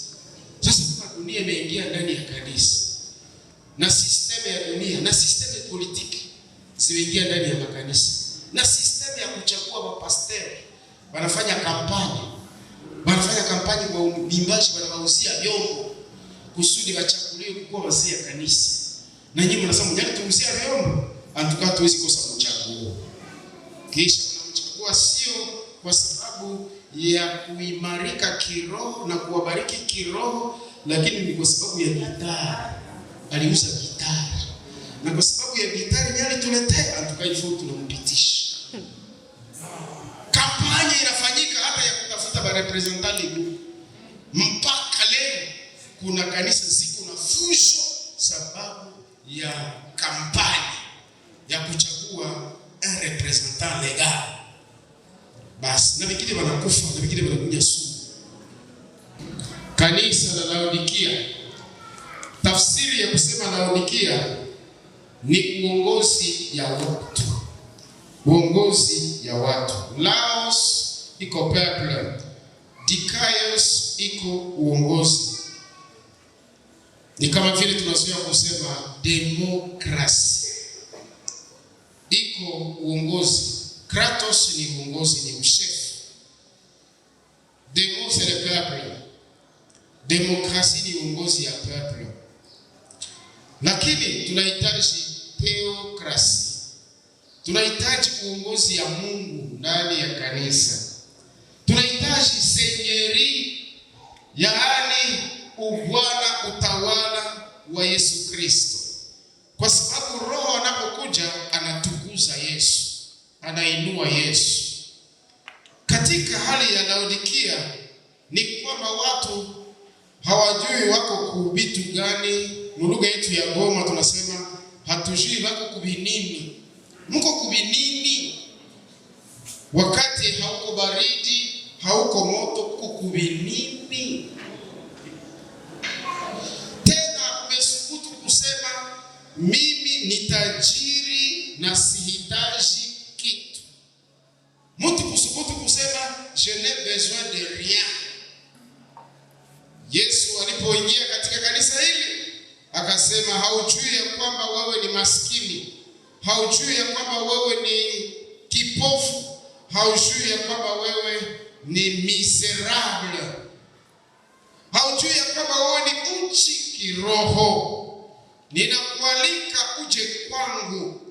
Sasa kama dunia imeingia ndani ya kanisa na sisteme ya dunia na sisteme politiki zimeingia ndani ya makanisa na sisteme ya kuchagua mapasteri, wanafanya kampani kwa uimbaji, wanawahusia vyombo kusudi wachaguliwe kuwa wazee ya kanisa. Na nyinyi mnasema mjani tumhusia vyombo, antuka tuwezi kosa kuchagua. Kisha mnamchagua sio kwa sababu ya kuimarika kiroho na kuwabariki kiroho, lakini ni kwa sababu ya gitari. Aliuza gitari. Na kwa sababu ya gitari nyali tuletea, antukaifo tunampitisha. Kampanya inafanyika hata ya kutafuta barepresentali huko. Mpaka leo kuna kanisa ziko na fujo sababu ya kampanya ya kuchagua un representant legal. Basi na wengine wanakufa na wengine wanakuja sumu. Kanisa la Laodikia, tafsiri ya kusema Laodikia ni uongozi ya watu. Uongozi ya watu. Laos iko peuple, Dikaios iko uongozi. Ni kama vile tunazoea kusema demokrasi. Iko uongozi. Kratos ni uongozi, ni mshefu. Demo c'est le peuple. Demokrasi ni uongozi ya peuple. Lakini tunahitaji theokrasi. Tunahitaji uongozi ya Mungu ndani ya kanisa. Tunahitaji senyeri, yaani ubwana, utawala wa Yesu Kristo. Kwa sababu Roho anapokuja anatukuza Yesu, anainua Yesu. Katika hali ya Laodikia ni kwamba watu hawajui wako kubitu gani. Lugha yetu ya Goma tunasema hatujui wako kubinini. Mko kubinini? Wakati hauko baridi, hauko moto, kukubinini. Tena umesubutu kusema mimi ni tajiri na sihitaji kitu. Mtu kusubutu kusema je n'ai besoin de rien. Yesu alipoingia katika kanisa hili akasema haujui ya kwamba wewe ni maskini, haujui ya kwamba wewe ni kipofu, haujui ya kwamba wewe ni miserable, haujui ya kwamba wewe ni uchi kiroho. Ninakualika uje kwangu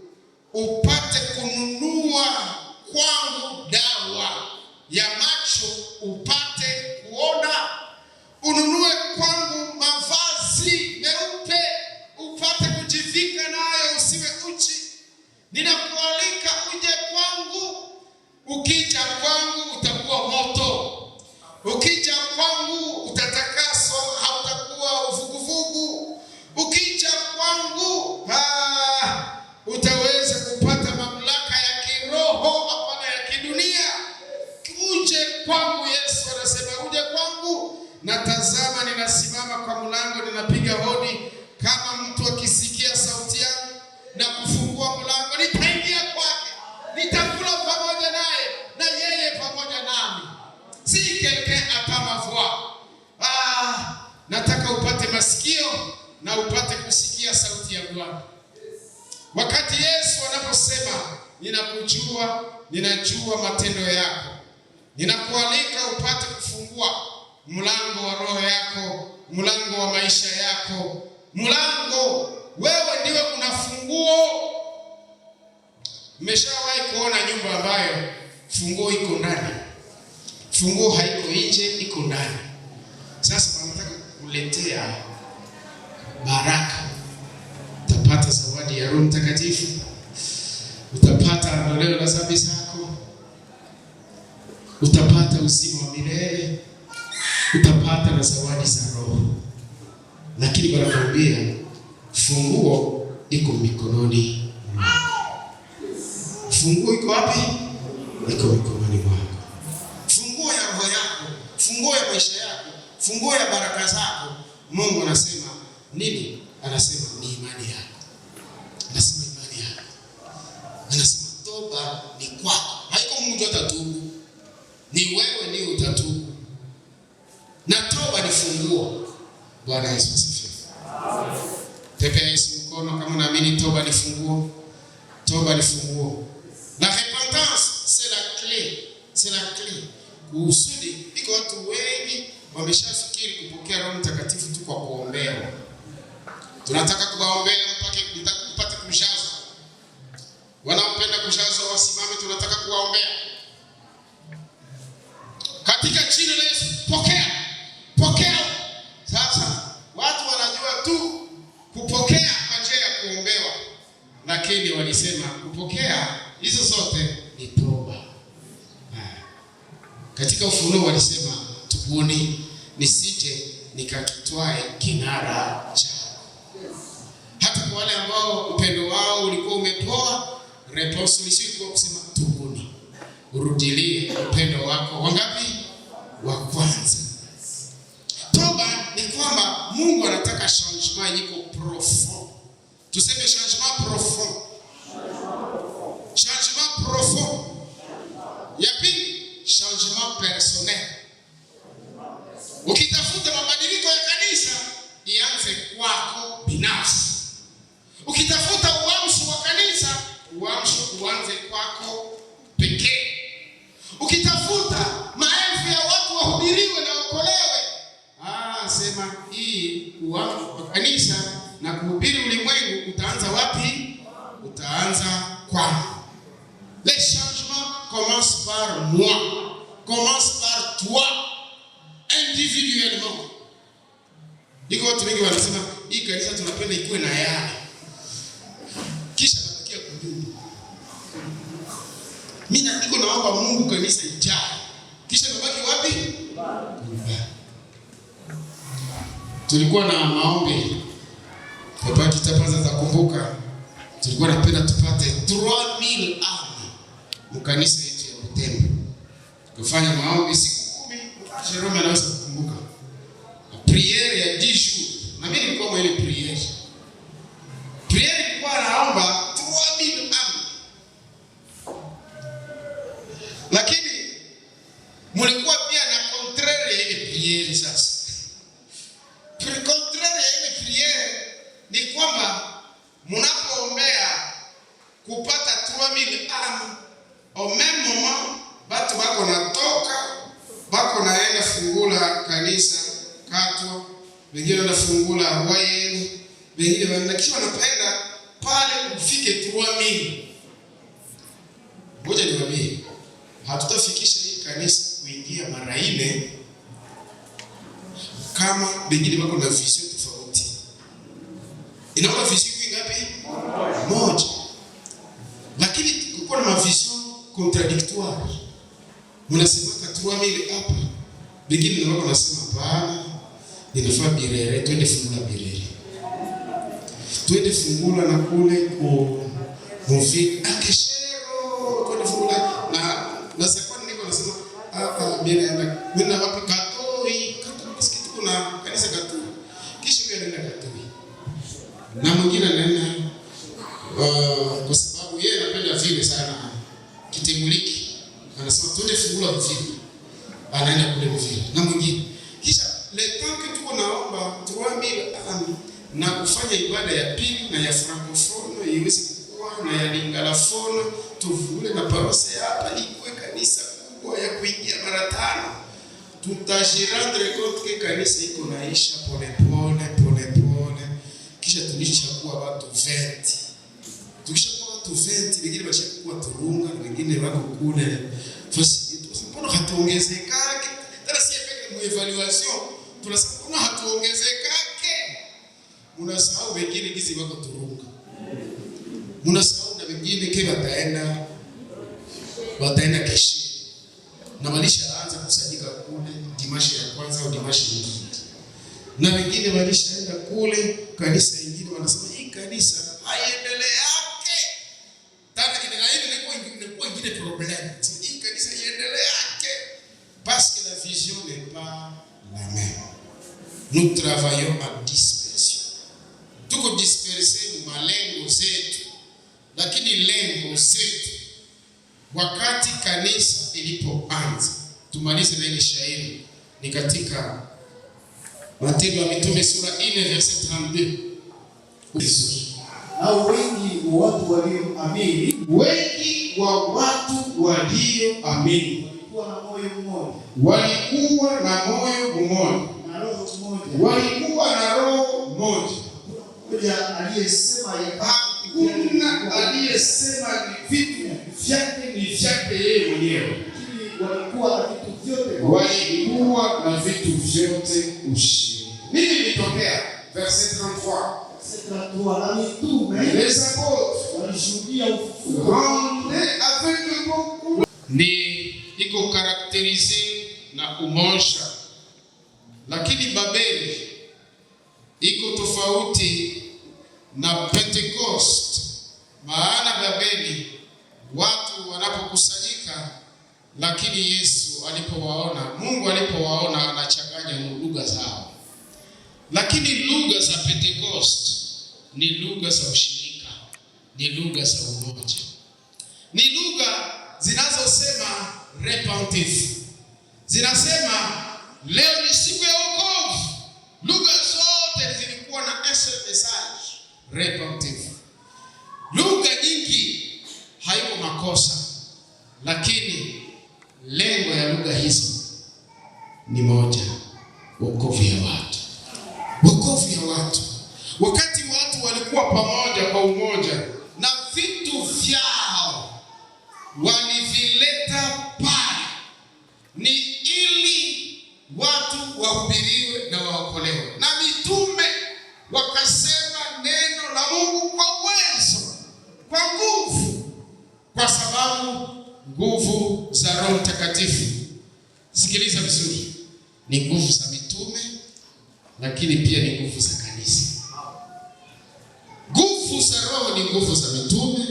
upate kununua kwangu dawa ya macho upate kuona, ununue kwangu mavazi meupe upate kujivika nayo, usiwe uchi. Ninakualika uje kwangu. Ukija kwangu utakuwa moto. Ukija kwangu utatakaswa, hautakuwa uvuguvugu. Ukija kwangu utaweza kupata mamlaka ya kiroho, hapana ya kidunia. Uje kwangu. Yesu anasema uje kwangu, na tazama ninasimama kwa mlango ninapiga hodi. Kama mtu akisikia sauti yangu na kufungua mlango, nitaingia kwake, nitakula pamoja naye na yeye pamoja nami. Si quelqu'un attend ma voix. Nataka upate masikio na upate kusikia sauti ya Bwana. Wakati Yesu anaposema ninakujua, ninajua matendo yako, ninakualika upate kufungua mlango wa roho yako, mlango wa maisha yako, mlango. Wewe ndiwe una funguo. Mmeshawahi kuona nyumba ambayo funguo iko ndani? Funguo haiko nje, iko ndani. Sasa wanataka kukuletea baraka. Utapata zawadi ya Roho Mtakatifu, utapata ondoleo la dhambi zako, utapata uzima wa milele, utapata na zawadi za Roho. Lakini wanakuambia funguo iko mikononi mwako. Funguo iko wapi? Iko mikononi mwako. Funguo ya roho yako, funguo ya maisha yako, funguo ya baraka zako. Mungu anasema nini? Anasema ni imani yako. Anasema imani yako. Anasema toba ni kwako. Haiko Mungu atatubu, ni wewe ndio utatubu. Na toba ni funguo. Bwana Yesu asifiwe. Pepea Yesu mkono kama unaamini toba ni funguo. Toba ni funguo. La repentance c'est la clé. C'est la clé. Kusudi iko watu wengi wameshafikiri kupokea Roho Mtakatifu tu kwa kuombea. Tunataka kuwaombea mpaka kushazwa. Wanaopenda kushazwa wasimame, tunataka kuwaombea. Katika jina la Yesu, pokea. Pokea. Sasa watu wanajua tu kupokea kwa njia ya kuombewa, lakini walisema kupokea hizo zote ni toba. Katika Ufunuo walisema tubuni nisije nikakitwae kinara chao. Hata kwa wale ambao upendo wao ulikuwa umepoa, responsibility ilikuwa kusema tubuni, urudilie upendo wako. Wangapi? Wa kwanza. Toba ni kwamba Mungu anataka changement iko profond. Tuseme changement profond. Changement profond. Ya pili, changement personnel. Ukitafuta mabadiliko ya kanisa, ianze kwako binafsi. Ukitafuta uamsho wa kanisa, uamsho uanze kwako pekee. Ukitafuta maelfu ya watu wahubiriwe na waokolewe, sema hii uamsho wa kanisa na kuhubiri ulimwengu utaanza wapi? Utaanza kwako. Le changement commence par moi, commence par toi, individuellement. Iko watu wengi wanasema hii kanisa tunapenda ikuwe na yale, kisha nabakia kudumu. Mimi niko naomba Mungu kanisa ijae, kisha nabaki wapi? Tulikuwa na maombi hapa Kitapanza, za kumbuka, tulikuwa napenda tupate 3000 ame mkanisa yetu ya Butembo. Kufanya maombi siku 10, Jerome anaweza kukumbuka. Priere ya 10 jours. Na mimi nilikuwa mwa ile priere. Priere ilikuwa naomba 3000 ame. Lakini mlikuwa pia na contraire ya ile priere sasa. Contraire ya ile priere ni kwamba mnapoombea kupata 3000 ame, au même moment watu wako natoka, wako naenda fungula kanisa Katwa, wengine wanafungula Hawaii, wengine wanakisha wanapenda pale ufike 3000. Ngoja niwaambie, hatutafikisha hii kanisa kuingia mara 4 kama wengine wako na vision tofauti. Inaomba vision ngapi? Moja. Lakini kuko na mavision contradictoire. Mnasema 3000 hapa. Wengine ndio wanasema hapana, ninafaa Birere, twende fungula Birere. Twende fungula na kule ku mufiki akeshero, twende fungula na sakwa niko nasema mimi na wapi Katoi, msikiti kuna kanisa Katoi. Kisha mimi naenda Katoi. Na mwingine anaenda kwa sababu yeye anapenda vile sana kitemuliki. Anasema twende fungula vile. Anaenda kule vile. Na mwingine. Kisha le temps que tuko naomba 3000 na kufanya ibada ya pili na ya francophone iweze kukua na ya lingalaphone tuvule na paroisse hapa ikuwe kanisa kubwa ya kuingia mara 5. Tutajirendre compte que kanisa iko naisha pole pole. Kisha tulishakuwa watu 20. Tukishakuwa watu 20, wengine washakuwa turunga, wengine wako kule. Fasi mbona hatuongezekake? Tena si peke mu evaluation. Tunasema mbona hatuongezekake? Unasahau wengine hizi wako turunga. Unasahau na wengine ke wataenda kesho. Na walishaanza kusanyika kule dimashi ya kwanza au dimashi nyingine. Na wengine walishaenda kule kanisa nyingine wanasema hii kanisa haiendeleake. Tena inakuwa ingine problem. Hii kanisa iendeleake parce que la vision n'est pas la même. Nous travaillons en dispersion. Tuko disperser malengo zetu. Lakini lengo zetu wakati kanisa ilipoanza, tumalize na ile shairi ni katika Matendo ya Mitume sura 4 verset 32. Au wengi wa watu walioamini, walikuwa na moyo mmoja, walikuwa na roho moja. Hakuna aliyesema ni vitu vyake yeye mwenyewe. Walikuwa na vitu vyote ushirika. Nini ilitokea? Verset 33. Les apôtres walishuhudia ufufuo. rendaient avec beaucoup. Ni iko karakterize na umoja. Lakini Babeli iko tofauti na Pentecost. Maana Babeli watu wanapokusanyika, lakini Yesu alipowaona, Mungu alipowaona anachanganya lugha zao. Lakini lugha za Pentecost ni lugha za ushirika, ni lugha za umoja. Ni lugha zinazosema repentance. Zinasema leo ni siku ya wokovu. Lugha zote zilikuwa na message, repentance. Lugha nyingi haiko makosa, lakini lengo ya lugha hizo ni moja, wokovu ya watu. Wokovu ya watu. Wakati watu walikuwa pamoja kwa umoja na vitu vyao walivileta pale, ni ili watu wahubiriwe na waokolewe. Na mitume wakasema neno la Mungu kwa uwezo, kwa nguvu, kwa sababu nguvu za Roho Mtakatifu. Sikiliza vizuri, ni nguvu za mitume, lakini pia ni nguvu za kanisa. Nguvu za Roho ni nguvu za mitume,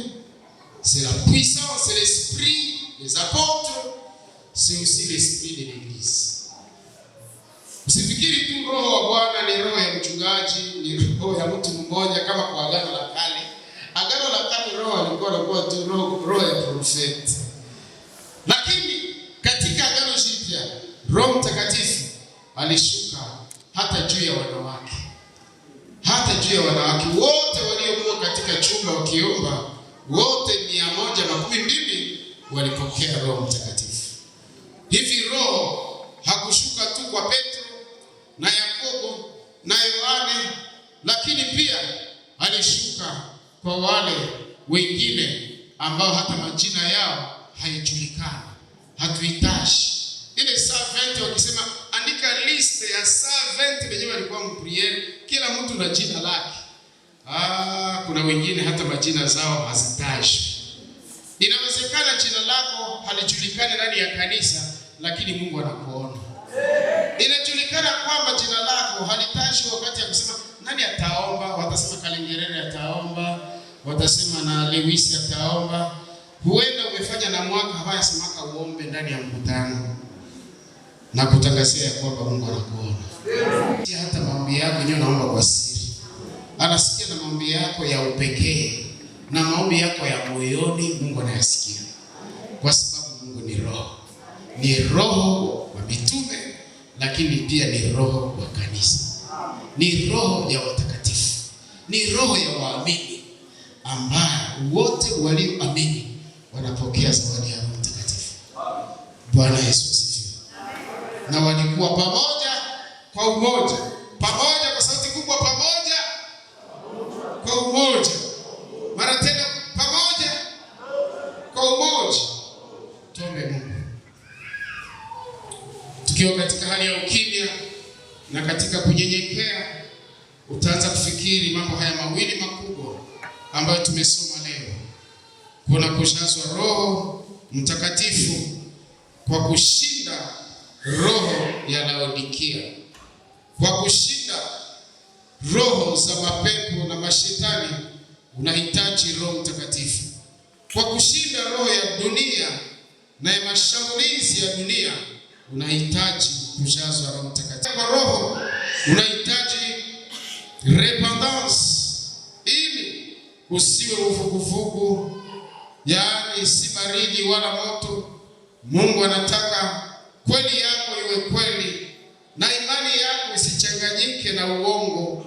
c'est la puissance, c'est l'esprit des apôtres, c'est aussi l'esprit de l'église. Usifikiri tu roho wa Bwana ni roho ya mchungaji, ni roho ya mtu mmoja kama kwa Agano la Kale. Agano la Kale roho alikuwa tu roho ya prophet. Lakini katika Agano Jipya Roho Mtakatifu alishuka hata juu ya wanawake. Hata juu ya wanawake wote waliokuwa katika chumba wakiomba, wote 112 walipokea Roho Mtakatifu. Hivi Roho hakushuka tu kwa Petro na Yakobo na Yohane, lakini pia alishuka kwa wale wengine ambao hata majina yao haijulikani. hatuitashi. Ile servant wakisema andika list ya servant wenyewe walikuwa mpriere, kila mtu na jina lake. Kuna wengine hata majina zao hazitashi. Inawezekana jina lako halijulikani ndani ya kanisa, lakini Mungu anakuona. Inajulikana kwamba jina lako halitashi wakati ya kusema nani ataomba, watasema Kalengerere ataomba, watasema na Lewis ataomba. Huenda umefanya na mwaka haya semaka uombe ndani ya mkutano na kutangazia ya kwamba Mungu anakuona. Hata maombi yako yenyewe naomba kwa siri, anasikia na maombi yako ya upekee na maombi yako ya moyoni, Mungu anayasikia, kwa sababu Mungu ni roho. Ni roho wa mitume, lakini pia ni roho wa kanisa, ni roho ya watakatifu, ni roho ya waamini, ambaye wote walioamini wanapokea zawadi ya Roho Mtakatifu. Bwana Yesu asifiwe. Na walikuwa pamoja kwa umoja, pamoja kwa sauti kubwa, pamoja kwa umoja. Mara tena, pamoja kwa umoja. Tuombe Mungu. Tukiwa katika hali ya ukimya na katika kunyenyekea, utaanza kufikiri mambo haya mawili makubwa ambayo tumesoma leo. Kuna kujazwa Roho Mtakatifu kwa kushinda roho ya Laodikia, kwa kushinda roho za mapepo na mashetani unahitaji Roho Mtakatifu. Kwa kushinda roho ya dunia na ya mashambulizi ya dunia unahitaji kujazwa Roho Mtakatifu. Kwa roho unahitaji repentance ili usiwe uvuguvugu, yaani si baridi wala moto. Mungu anataka kweli yako iwe kweli na imani yako isichanganyike na uongo.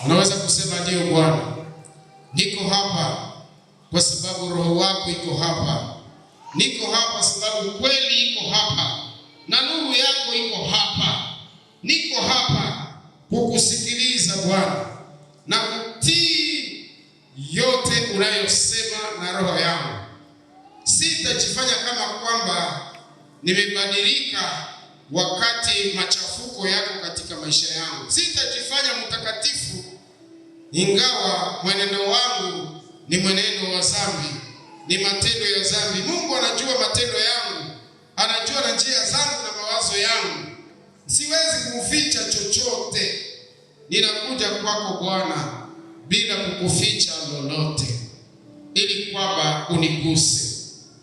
Unaweza kusema ndio Bwana, niko hapa kwa sababu roho wako iko hapa. Niko hapa sababu kweli iko hapa na nuru yako iko hapa. Niko hapa kukusikiliza Bwana na kutii yote unayosema na roho yangu. Sitajifanya kama kwamba nimebadilika wakati machafuko yako katika maisha yangu. Sitajifanya mtakatifu ingawa mwenendo wangu ni mwenendo wa dhambi, ni matendo ya dhambi. Mungu anajua matendo yangu, anajua na njia zangu na mawazo yangu. Siwezi kuficha chochote. Ninakuja kwako Bwana bila kukuficha lolote, ili kwamba uniguse,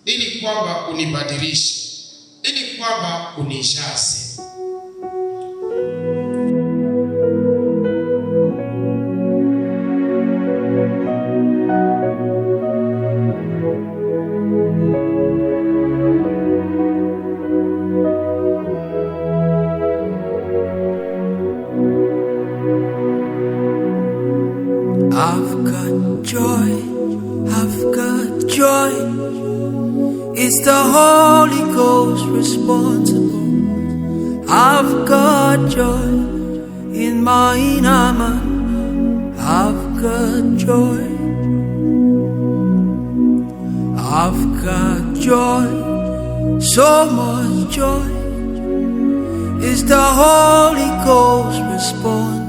ili kwamba unibadilishe, ili kwamba unijaze. I've got joy, I've got joy. It's the Holy Ghost responsible. I've got joy in my inner man. I've got joy. I've got joy, so much joy. It's the Holy Ghost responsible.